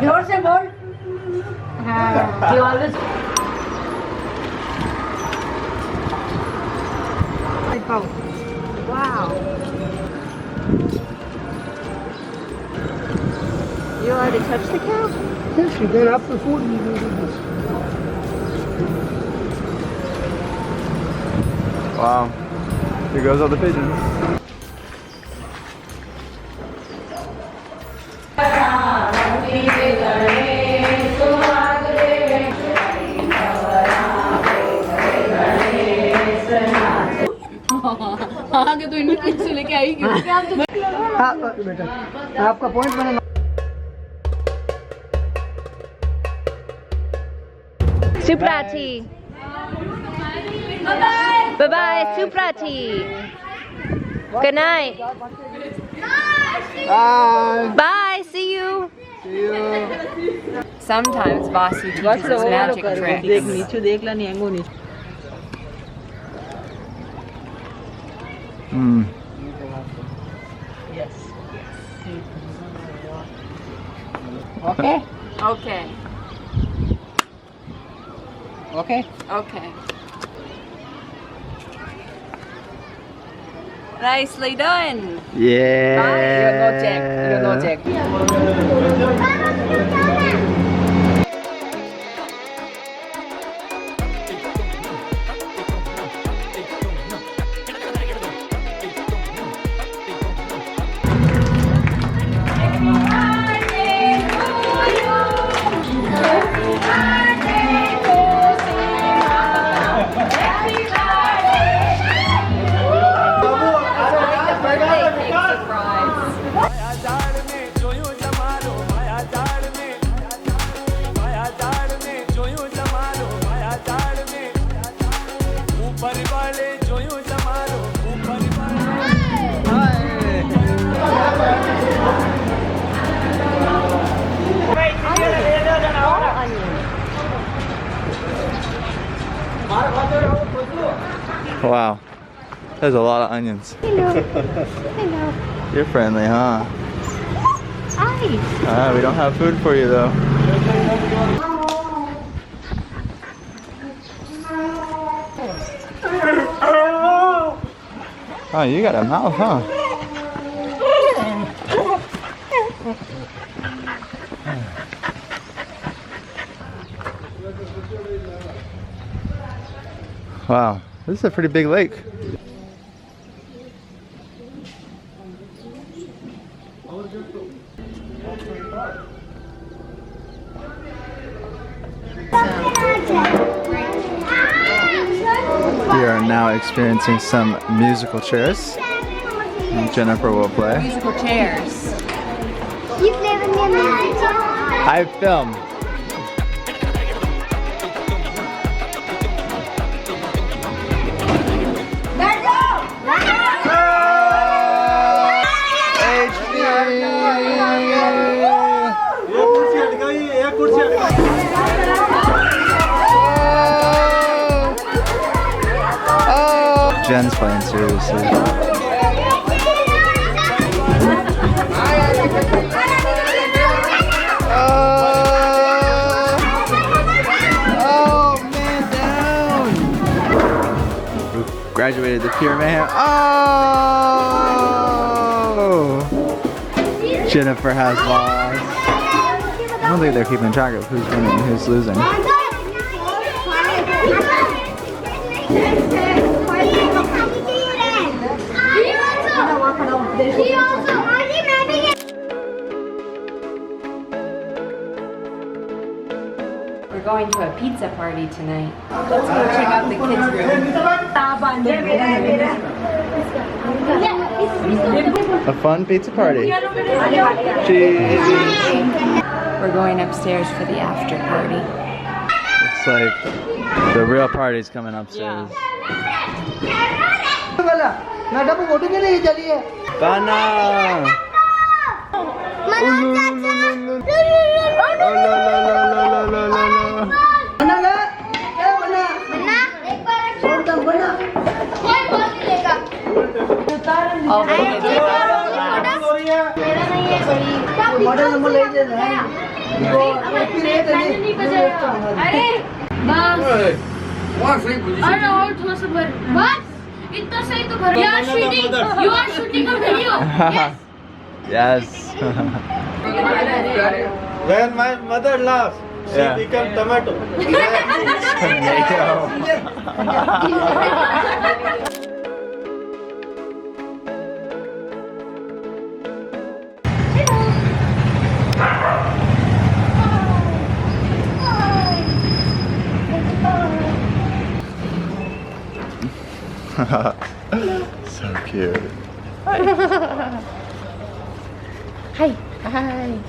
जोर से बोल हाँ you always wow you already touched the cow? Yes, you get up the food and you do this. Wow. Here goes all the pigeons. आगे तो इनमें किससे लेके आई क्यों? हाँ बेटा आपका पॉइंट मैंने Suprati. Bye bye, Suprati. Good night. Bye. Bye, see you. See you. Sometimes Vasu teaches us magic देख tricks. नीचे देख ला नहीं एंगो नीचे Okay. Okay. Okay. Okay. Nicely done. Yeah. You're no Jack. You're no Jack. Wow. There's a lot of onions. hello hello You're friendly, huh? hi We don't have food for you though. Oh, you got a mouth, huh? Wow, this is a pretty big lake. We are now experiencing some musical chairs. And Jennifer will play. Musical chairs. you play with me music I film. Jen's playing seriously. Oh man, down! We've graduated the pier man. Oh! Jennifer has lost. I don't think they're keeping track of who's winning and who's losing. We're going to a pizza party tonight. Let's go check out the kids' room. A fun pizza party. Cheese. We're going upstairs for the after party. Looks like the real party's coming upstairs. Bana! Oh, लो लो लो बना गा क्या बना बना एक बार और तब बना कोई बात नहीं लेगा मेरा नहीं है बड़ी मॉडल नंबर ले ले वो नहीं बजेगा अरे बस अरे और थोड़ा सा भर बस इतना सही तो भर you are shooting a video Yes. When my mother laughs, she Yeah. becomes tomato. So cute. Hi. Hi.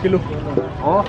Kilo oh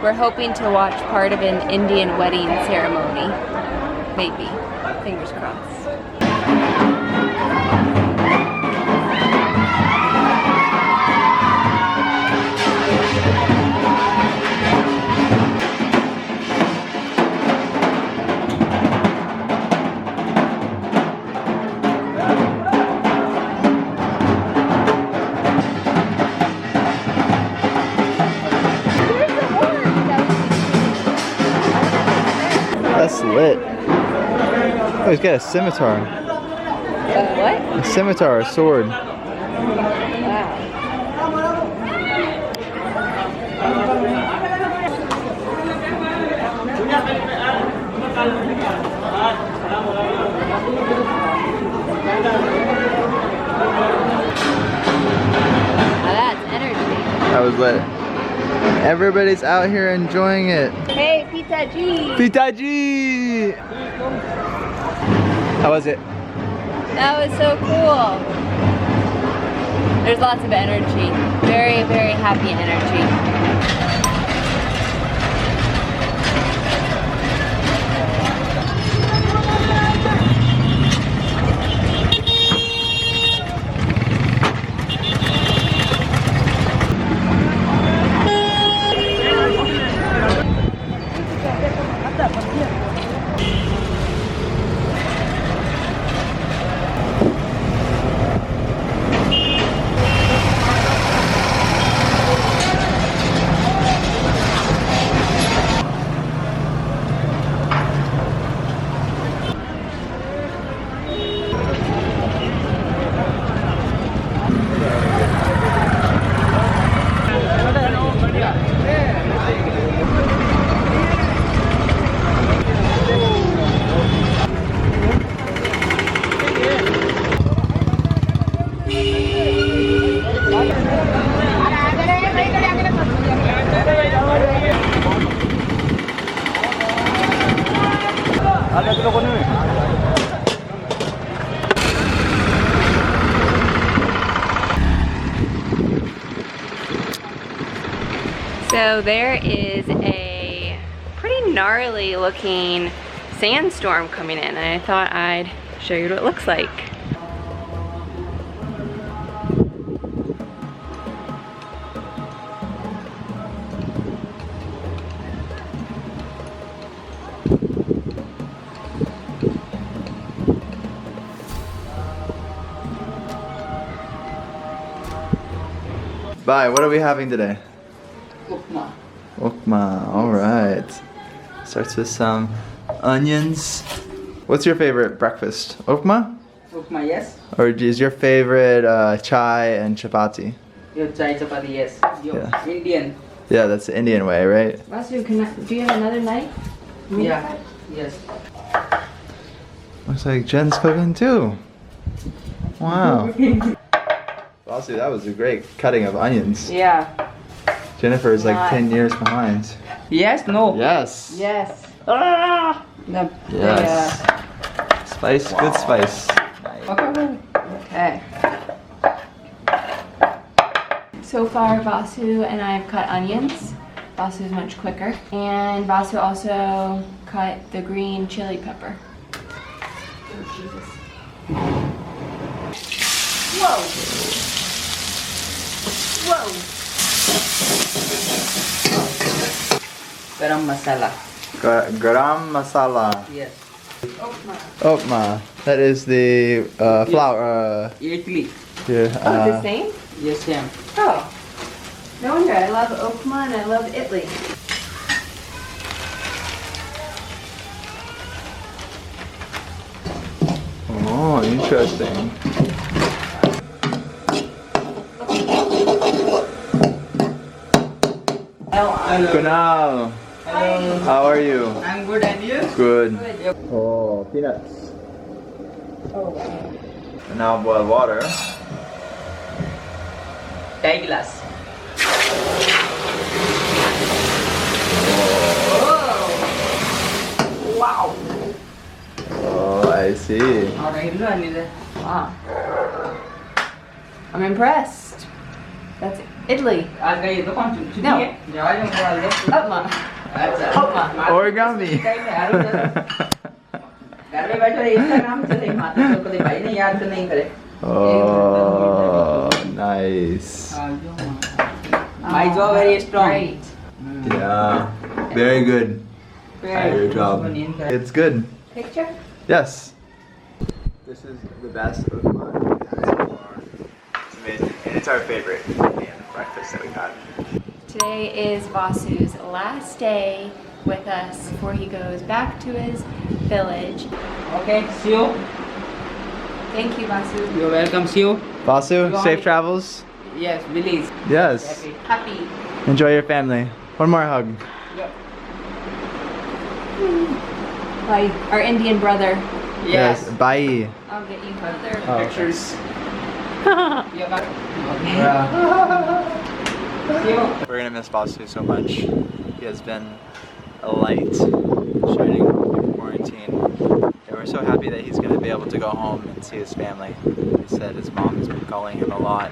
We're hoping to watch part of an Indian wedding ceremony. Maybe. Fingers crossed. That's lit. Oh, he's got a scimitar. What? A scimitar, a sword. That's energy. That was lit. Everybody's out here enjoying it. Hey, Pita G. Pitaji! How was it? That was so cool. There's lots of energy. Very, very happy energy. So there is a pretty gnarly looking sandstorm coming in, and I thought I'd show you what it looks like. Bye, what are we having today? Upma. Upma, alright. Starts with some onions. What's your favorite breakfast? Upma? Upma, yes. Or is your favorite chai and chapati? Your chai chapati, yes. Your Yeah. Indian. Yeah, that's the Indian way, right? Vasu, do you have another knife? Yeah. Yes. Looks like Jen's cooking too. Wow. Vasu, that was a great cutting of onions. Yeah. Jennifer is like Not- 10 years behind. Yes, no. Yes. Yes. Ah! Yes. Spice, good spice. Okay. So far, Vasu and I have cut onions. Vasu is much quicker. And Vasu also cut the green chili pepper. Oh, Jesus. Whoa! Whoa! Garam masala. Garam masala. Yes. Upma. That is the flour. Idli. Yeah, Oh, the same? Yes, same. Oh. No wonder. I love Upma and I love Italy. Oh, interesting. Hello. Kunal. How are you? I'm good, and you? Good. Oh, peanuts. Oh, wow. And now boil water. Chai glass. Wow. Oh, I see. Wow. I'm impressed. That's Italy. No. Upma. Upma. Origami. Oh, nice. My jaw very strong. Great. Yeah, very good. Good job. It's good. Picture? Yes. This is the best of mine so far. It's amazing. And it's our favorite Indian breakfast that we've had. Today is Vasu's last day with us before he goes back to his village. Okay, see you. Thank you, Vasu. You're welcome, see you. Vasu, Go safe on. travels. Yes, please. Yes. Happy. Enjoy your family. One more hug. Like our Indian brother. Yes. Bye. I'll get you further. Oh, okay. Pictures. Yeah. Okay. We're gonna miss Vasu so much. He has been a light shining in quarantine. And we're so happy that he's gonna be able to go home and see his family. He said his mom has been calling him a lot,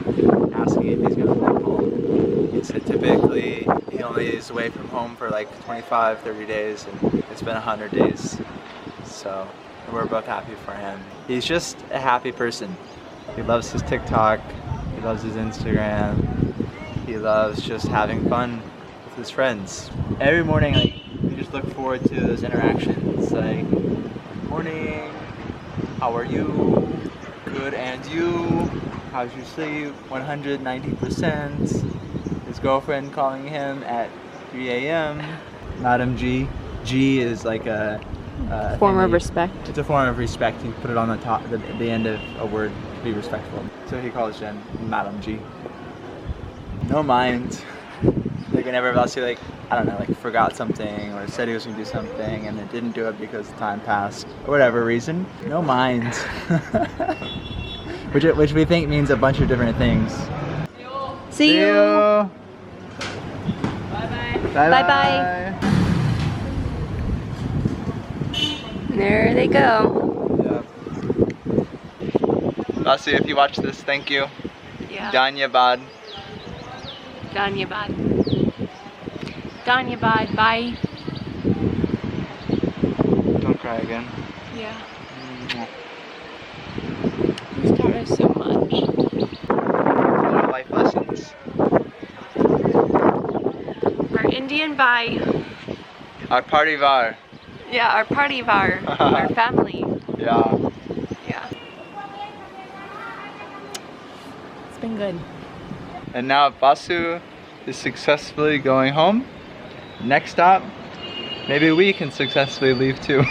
asking if he's gonna come home. He said typically he only is away from home for like 25, 30 days, and it's been 100 days. So we're both happy for him. He's just a happy person. He loves his TikTok, he loves his Instagram, he loves just having fun with his friends. Every morning, like, we just look forward to those interactions, like, morning, how are you? Good, and you? How's your sleep? 190%. His girlfriend calling him at 3 a.m. Madam G. G is like a Form thing of that respect. It's a form of respect. You put it on the top, the end of a word to be respectful. So he calls Jen Madam G. No mind. Like whenever Vasu, like, I don't know, like forgot something or said he was gonna do something and then didn't do it because time passed or whatever reason. No mind. which we think means a bunch of different things. See you. Bye-bye. Bye-bye. There they go. Yeah. Vasu, if you watch this, thank you. Yeah. Dhanyabad. Dhanyabad. Dhanyabad. Bye. Don't cry again. Yeah. us so much. Life lessons. Our Indian bhai. Our party var. Yeah, our party var. Our family. Yeah. Yeah. It's been good. And now Vasu is successfully going home. Next stop, maybe we can successfully leave too.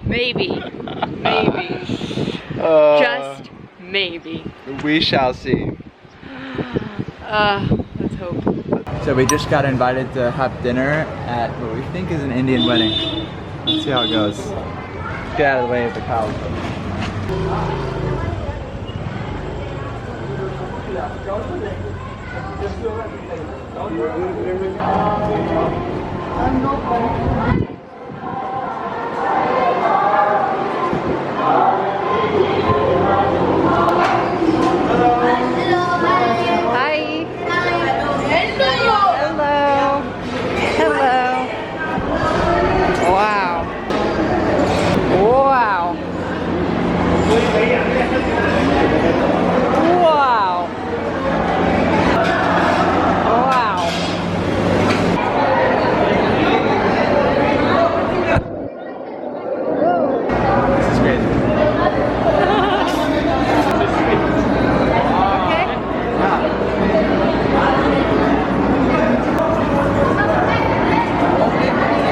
Maybe. Maybe. Just maybe. We shall see. Let's hope. So we just got invited to have dinner at what we think is an Indian wedding. Let's see how it goes. Let's get out of the way of the cows. Hi. Hello. Hello. Wow. Wow. Wow. Wow. This is crazy.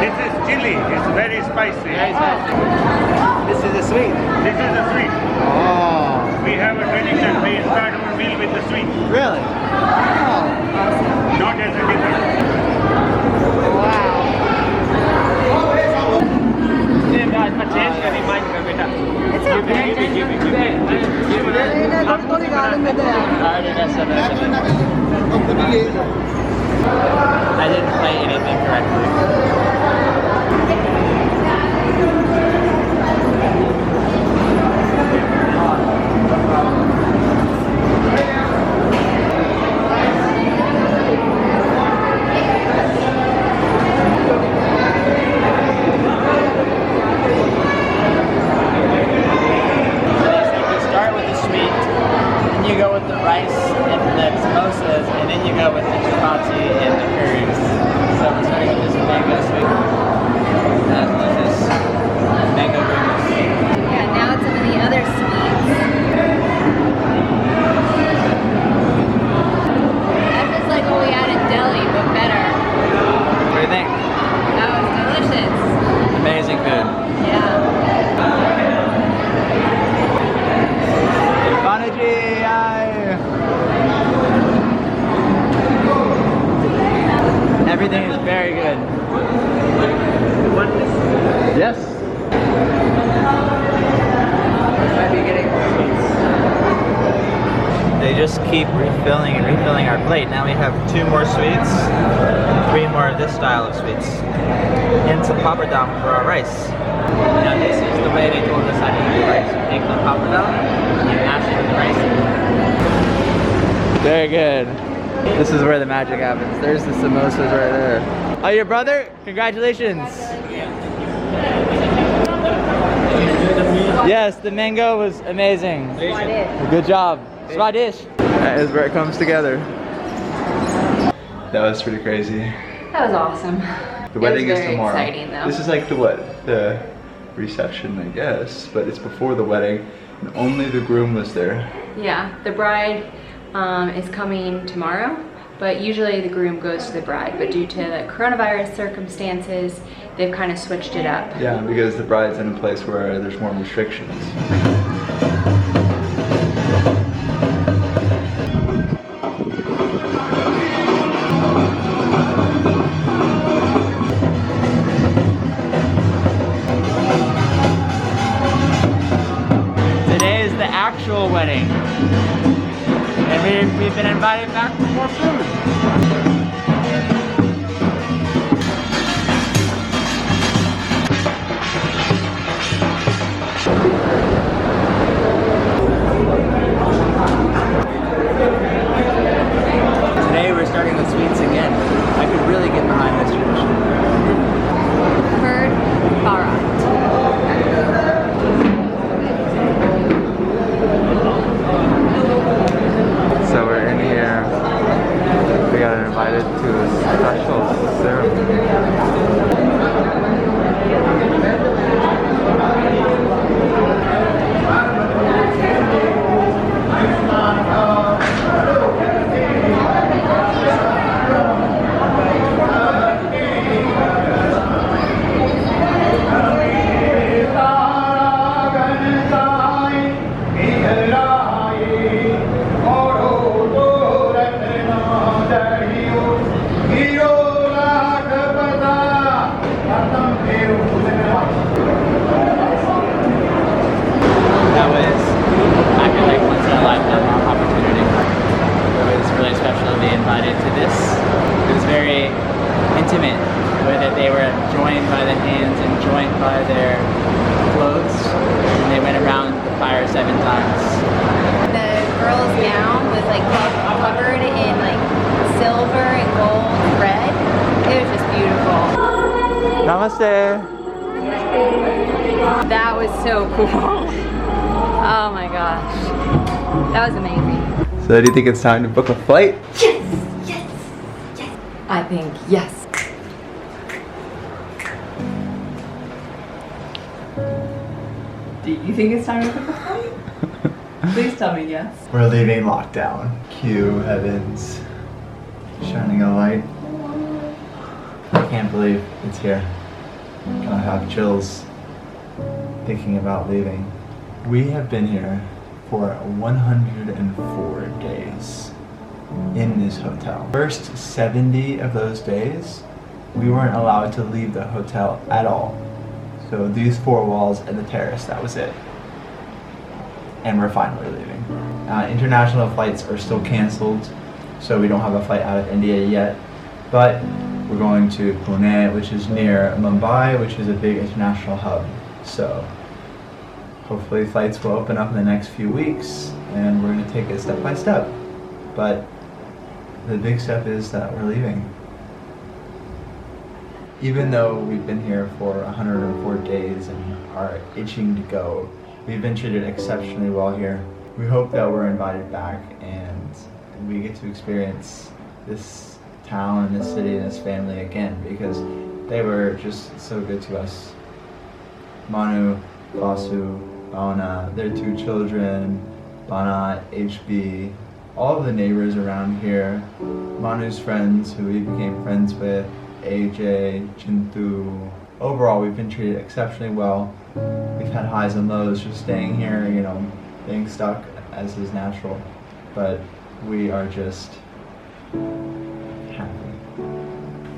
This is chili. It's very spicy. This is a sweet. This is a sweet. Oh. We have a tradition. We start our meal with the sweet, Really? Oh. not as a dinner. I didn't play anything correctly. Start with the sweet, then you go with the rice and the samosas, and then you go with the chapati and the curries. So we're starting with this mango sweet. That's delicious. Mango goodness. Yeah, now it's some of the other sweets. That was like what we had in Delhi, but better. What do you think? That was delicious. Amazing food. Yeah. Banaji, Everything is very good. yes. Might be getting more sweets. They just keep refilling and refilling our plate. Now we have 2 more sweets, 3 more of this style of sweets, and some papadam for our rice. Now this is the way they told us how to eat the rice. You take the papadam and you mash it with the rice. Very good. This is where the magic happens. There's the samosas right there. Oh, your brother? Congratulations. Yes, the mango was amazing. Good job. Swadish. That is where it comes together. That was pretty crazy. That was awesome. The wedding it was is very tomorrow. exciting, though. This is like the what? The reception, I guess, but it's before the wedding, and only the groom was there. Yeah, the bride is coming tomorrow, but usually the groom goes to the bride, but due to the coronavirus circumstances, they've kind of switched it up. Yeah, because the bride's in a place where there's more restrictions. Today is the actual wedding. And we've been invited back for more food. Today we're starting with sweets again. I could really get behind this tradition. Curd Bharat. special ceremony. That was, I feel like, once in a lifetime opportunity. It was really special to be invited to this. It was very intimate, the way that they were joined by the hands and joined by their clothes, and they went around the fire 7 times. The girl's gown was like covered in like silver and gold thread. It was just beautiful. Namaste. That was so cool. Oh my gosh. That was amazing. So do you think it's time to book a flight? Yes! Yes! Yes! I think yes. Do you think it's time to book a flight? Please tell me yes. We're leaving lockdown. Q heavens, shining a light. I can't believe it's here. I have chills thinking about leaving. We have been here for 104 days in this hotel. First 70 of those days, we weren't allowed to leave the hotel at all. So these 4 walls and the terrace, that was it. And we're finally leaving. International flights are still canceled, so we don't have a flight out of India yet. But we're going to Pune, which is near Mumbai, which is a big international hub. So hopefully flights will open up in the next few weeks, and we're going to take it step by step. But the big step is that we're leaving. Even though we've been here for 104 days and are itching to go, we've been treated exceptionally well here. We hope that we're invited back and we get to experience this town and this city and this family again, because they were just so good to us. Manu, Vasu, Bana, their 2 children, Bana, HB, all of the neighbors around here, Manu's friends who we became friends with, AJ, Chintu. Overall, we've been treated exceptionally well. We've had highs and lows just staying here, you know, being stuck as is natural. But we are just happy.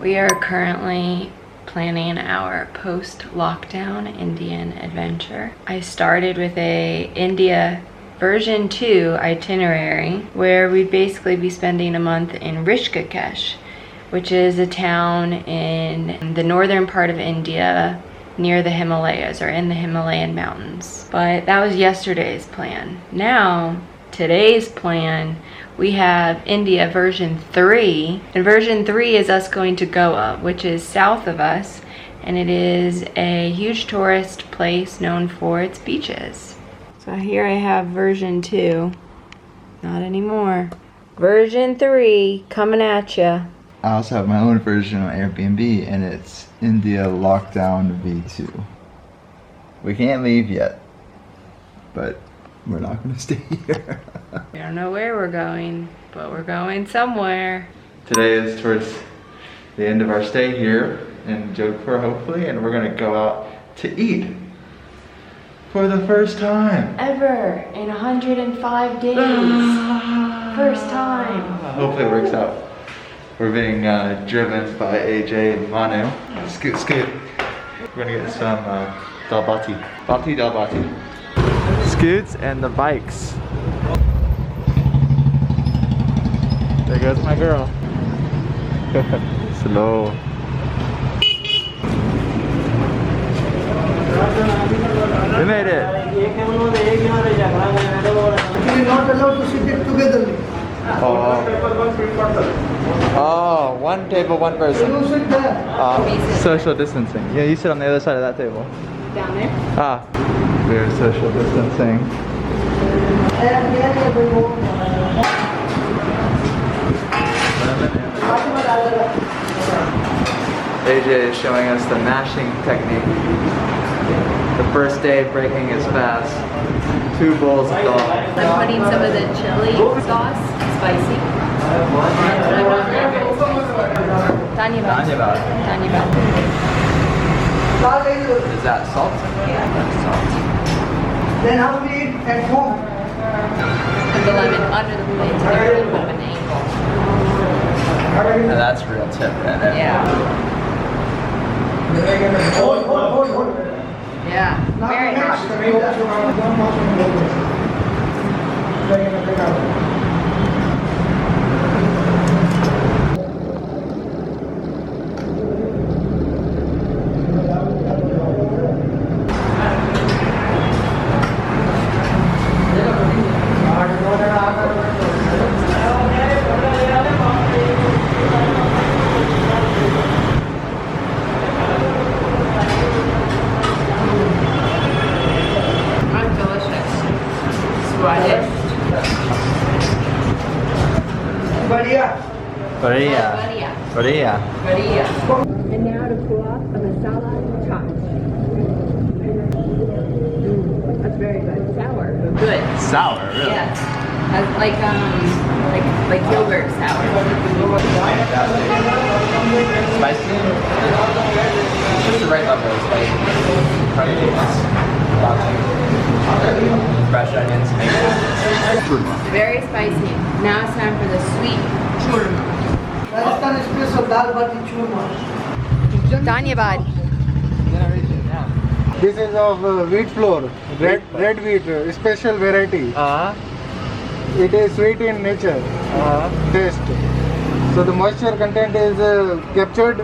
We are currently planning our post-lockdown Indian adventure. I started with a India version 2 itinerary where we'd basically be spending a month in Rishikesh, which is a town in the northern part of India near the Himalayas, or in the Himalayan mountains. But that was yesterday's plan. Now, today's plan, we have India version 3, and version 3 is us going to Goa, which is south of us, and it is a huge tourist place known for its beaches. So here I have version 2. Not anymore. Version 3 coming at ya. I also have my own version on Airbnb, and it's India Lockdown V2. We can't leave yet, but we're not going to stay here. We don't know where we're going, but we're going somewhere. Today is towards the end of our stay here in Jodhpur, hopefully, and we're going to go out to eat for the first time. Ever in 105 days. First time. Hopefully it works out. We're being driven by AJ and Manu. Scoot, scoot. We're gonna get some Dal Bhati. Bhati Dal Bhati. Scoots and the bikes. There goes my girl. Slow. We made it. We are not allowed to sit it together. Oh, 1 table, 1 person. You sit there. Social distancing. Yeah, you sit on the other side of that table. Down there? Ah, we're social distancing. AJ is showing us the mashing technique. The first day of breaking is fast. 2 bowls of dal. I'm putting some of the chili sauce, spicy. Dhanyavad. Is that salt? Yeah, that's salt. Then how we eat at home? Put the lemon under the plate to give it a little bit of an angle. And that's a real tip right there. Yeah. Hold. Yeah. Very nice. Korea. And now to pull off a Masala Chai. That's very good. Sour, but good. Sour, really? Yeah. Has like yogurt sour. Spicy? Just the right level of spicy. Fresh onions make it. Very spicy. Now it's time for the sweet churma. Rajasthan special dal bati churma. Dhanyavad. This is of wheat flour, red wheat, special variety. It is sweet in nature, taste. So the moisture content is captured.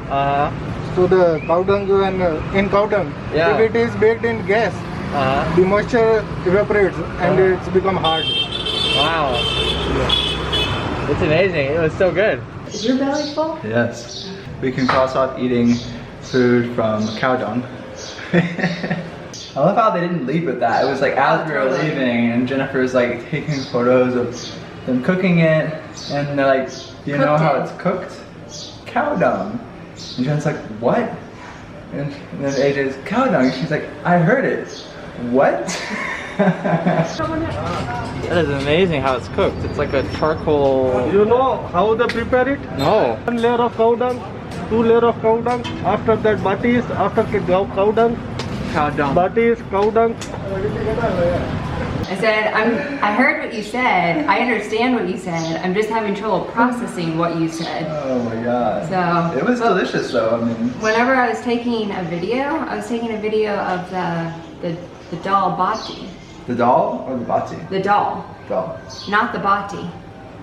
So the cow dung and in cow dung, if it is baked in gas, the moisture evaporates and it's become hard. Wow. It's amazing. It was so good. Is your belly full? Yes. We can cross off eating food from cow dung. I love how they didn't leave with that. It was like as we were leaving and Jennifer's like taking photos of them cooking it and they're like, do you know how it's cooked? Cow dung. And Jen's like, what? And then AJ's cow dung. She's like, I heard it. What? That is amazing how it's cooked. It's like a charcoal. You know how they prepare it? No. 1 layer of cow dung, 2 layer of cow dung. After that, bhati is after cow dung. Cow dung. Bhati is cow dung. I said, I heard what you said. I understand what you said. I'm just having trouble processing what you said. Oh my god. So it was delicious though. I mean, whenever I was taking a video of the dal bhati. the dal or the bhati? The dal. Dal. Not the bhati.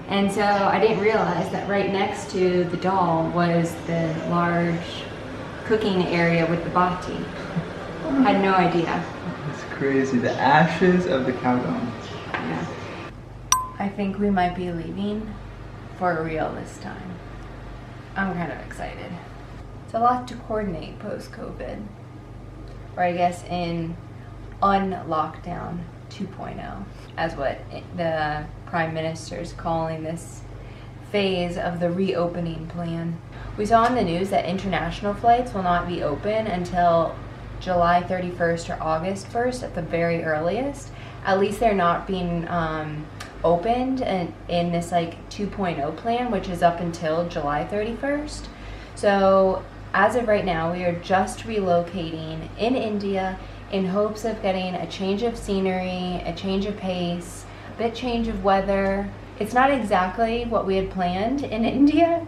And so I didn't realize that right next to the dal was the large cooking area with the bhati. Had no idea. It's crazy. The ashes of the cow dung. Yeah. I think we might be leaving for real this time. I'm kind of excited. It's a lot to coordinate post-COVID. Or I guess in un-lockdown 2.0, as what the Prime Minister is calling this phase of the reopening plan. We saw in the news that international flights will not be open until July 31st or August 1st at the very earliest. At least they're not being opened in this like 2.0 plan, which is up until July 31st. So as of right now, we are just relocating in India in hopes of getting a change of scenery, a change of pace, a bit change of weather. It's not exactly what we had planned in India,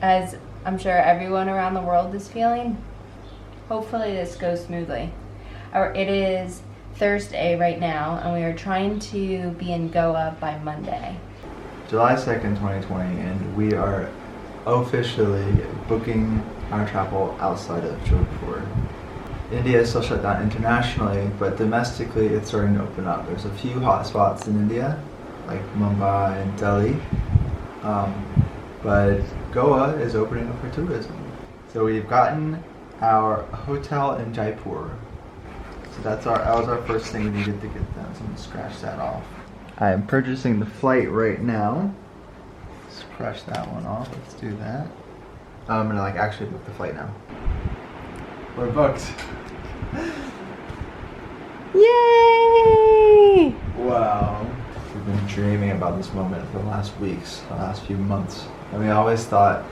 as I'm sure everyone around the world is feeling. Hopefully this goes smoothly. It is Thursday right now, and we are trying to be in Goa by Monday. July 2nd, 2020, and we are officially booking our travel outside of Jodhpur. India is still shut down internationally, but domestically it's starting to open up. There's a few hotspots in India, like Mumbai and Delhi, but Goa is opening up for tourism. So we've gotten our hotel in Jaipur. So that was our first thing we needed to get done, so I'm gonna scratch that off. I am purchasing the flight right now. Scratch that one off, let's do that. I'm gonna actually book the flight now. We're booked. Yay! Wow. We've been dreaming about this moment for the last weeks, the last few months. And we always thought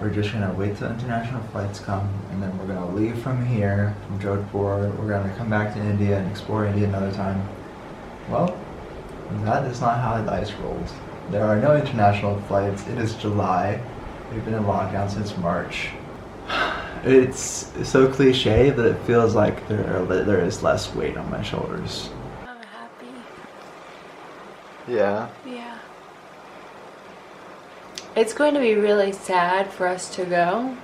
we're just gonna wait till international flights come and then we're gonna leave from here, from Jodhpur. We're gonna come back to India and explore India another time. Well, that is not how the dice rolls. There are no international flights. It is July. We've been in lockdown since March. It's so cliche that it feels like there is less weight on my shoulders. I'm happy. Yeah. Yeah. It's going to be really sad for us to go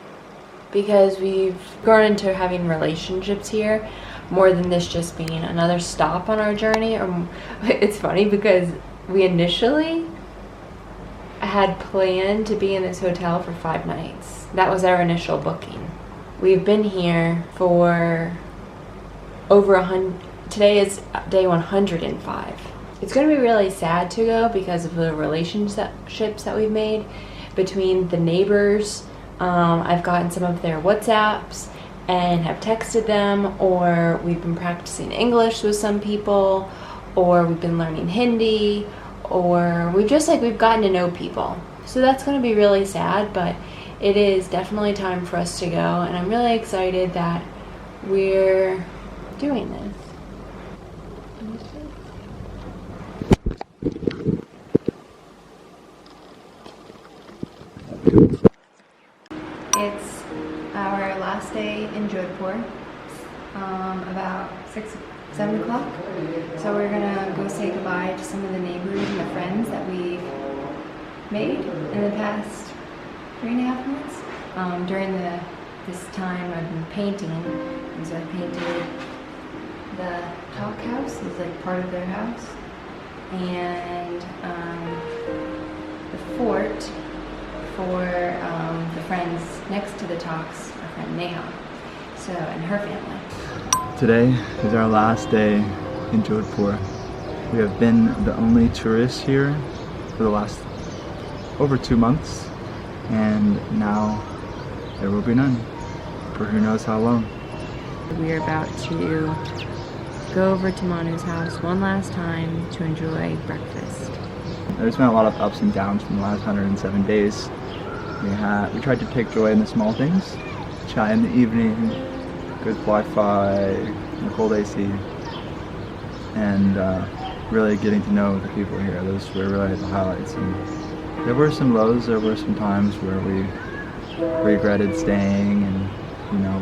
because we've grown into having relationships here more than this just being another stop on our journey. It's funny because we initially had planned to be in this hotel for 5 nights. That was our initial booking. We've been here for over 100. Today is day 105. It's going to be really sad to go because of the relationships that we've made between the neighbors. I've gotten some of their WhatsApps and have texted them, or we've been practicing English with some people, or we've been learning Hindi, or we've gotten to know people. So that's going to be really sad, but it is definitely time for us to go, and I'm really excited that we're doing this. It's our last day in Jodhpur, about 7 o'clock. So we're gonna go say goodbye to some of the neighbors and the friends that we've made in the past 3.5 months. During this time I've been painting, and so I painted the talk house is like part of their house, and the fort for the friends next to the talks, our friend Neha, and her family. Today is our last day in Jodhpur. We have been the only tourists here for the last over 2 months, and now there will be none for who knows how long. We are about to go over to Manu's house one last time to enjoy breakfast. There's been a lot of ups and downs from the last 107 days. We tried to take joy in the small things. Chai in the evening, good Wi-Fi, and a cold AC, and really getting to know the people here. Those were really the highlights. And there were some lows, there were some times where we regretted staying, and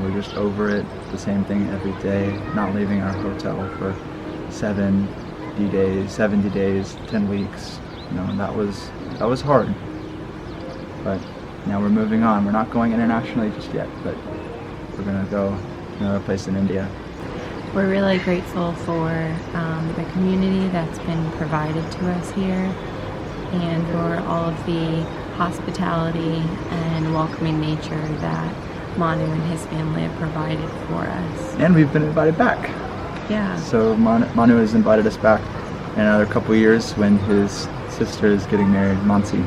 we're just over it. The same thing every day, not leaving our hotel for 70 days, 10 weeks. And that was hard. But now we're moving on. We're not going internationally just yet, but we're gonna go to another place in India. We're really grateful for the community that's been provided to us here, and for all of the hospitality and welcoming nature that Manu and his family have provided for us. And we've been invited back. Yeah. So Manu has invited us back in another couple years when his sister is getting married, Mansi.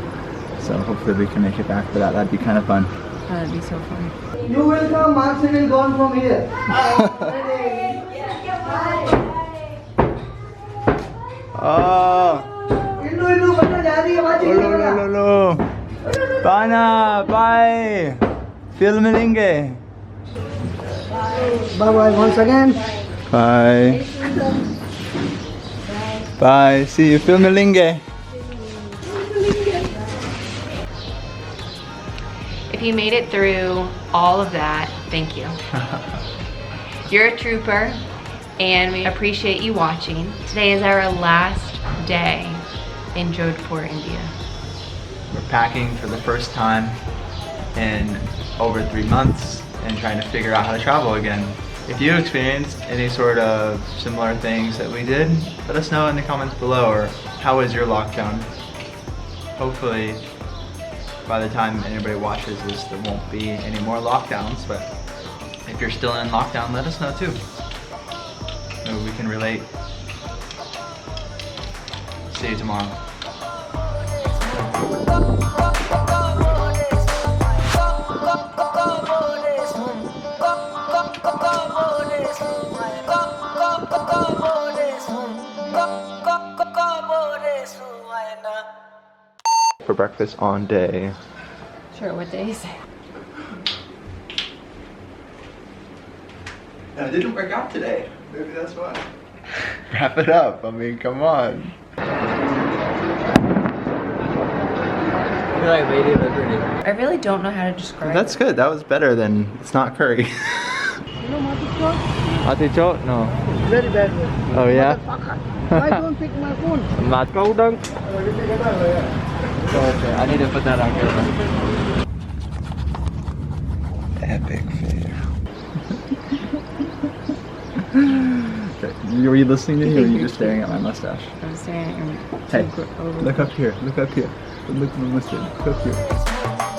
So hopefully we can make it back for that. That'd be kind of fun. That'd be so fun. You will come, Mansi will go on from here. Hello. Pana, bye. Fil milenge. Bye bye once again. Bye. Bye. See you. Fil milenge. If you made it through all of that, thank you. You're a trooper, and we appreciate you watching. Today is our last day in Jodhpur, India. We're packing for the first time in over 3 months and trying to figure out how to travel again. If you experienced any sort of similar things that we did, let us know in the comments below, or how was your lockdown? Hopefully by the time anybody watches this, there won't be any more lockdowns, but if you're still in lockdown, let us know too. Maybe we can relate. See you tomorrow. for breakfast on day. Sure, what day is it? It didn't work out today. Maybe that's why. Wrap it up. I mean, come on. I feel like Lady Liberty. I really don't know how to describe That's good. That was better than it's not curry. Artichoke? No. Very bad. Oh yeah? Why don't pick my phone? Mat kau dong. Okay, I need to put that on camera. Epic fail. Were you listening to me or were you just staring at my mustache? I'm staring. Hey, look up here. Look up here. Look at my mustache. Look up here.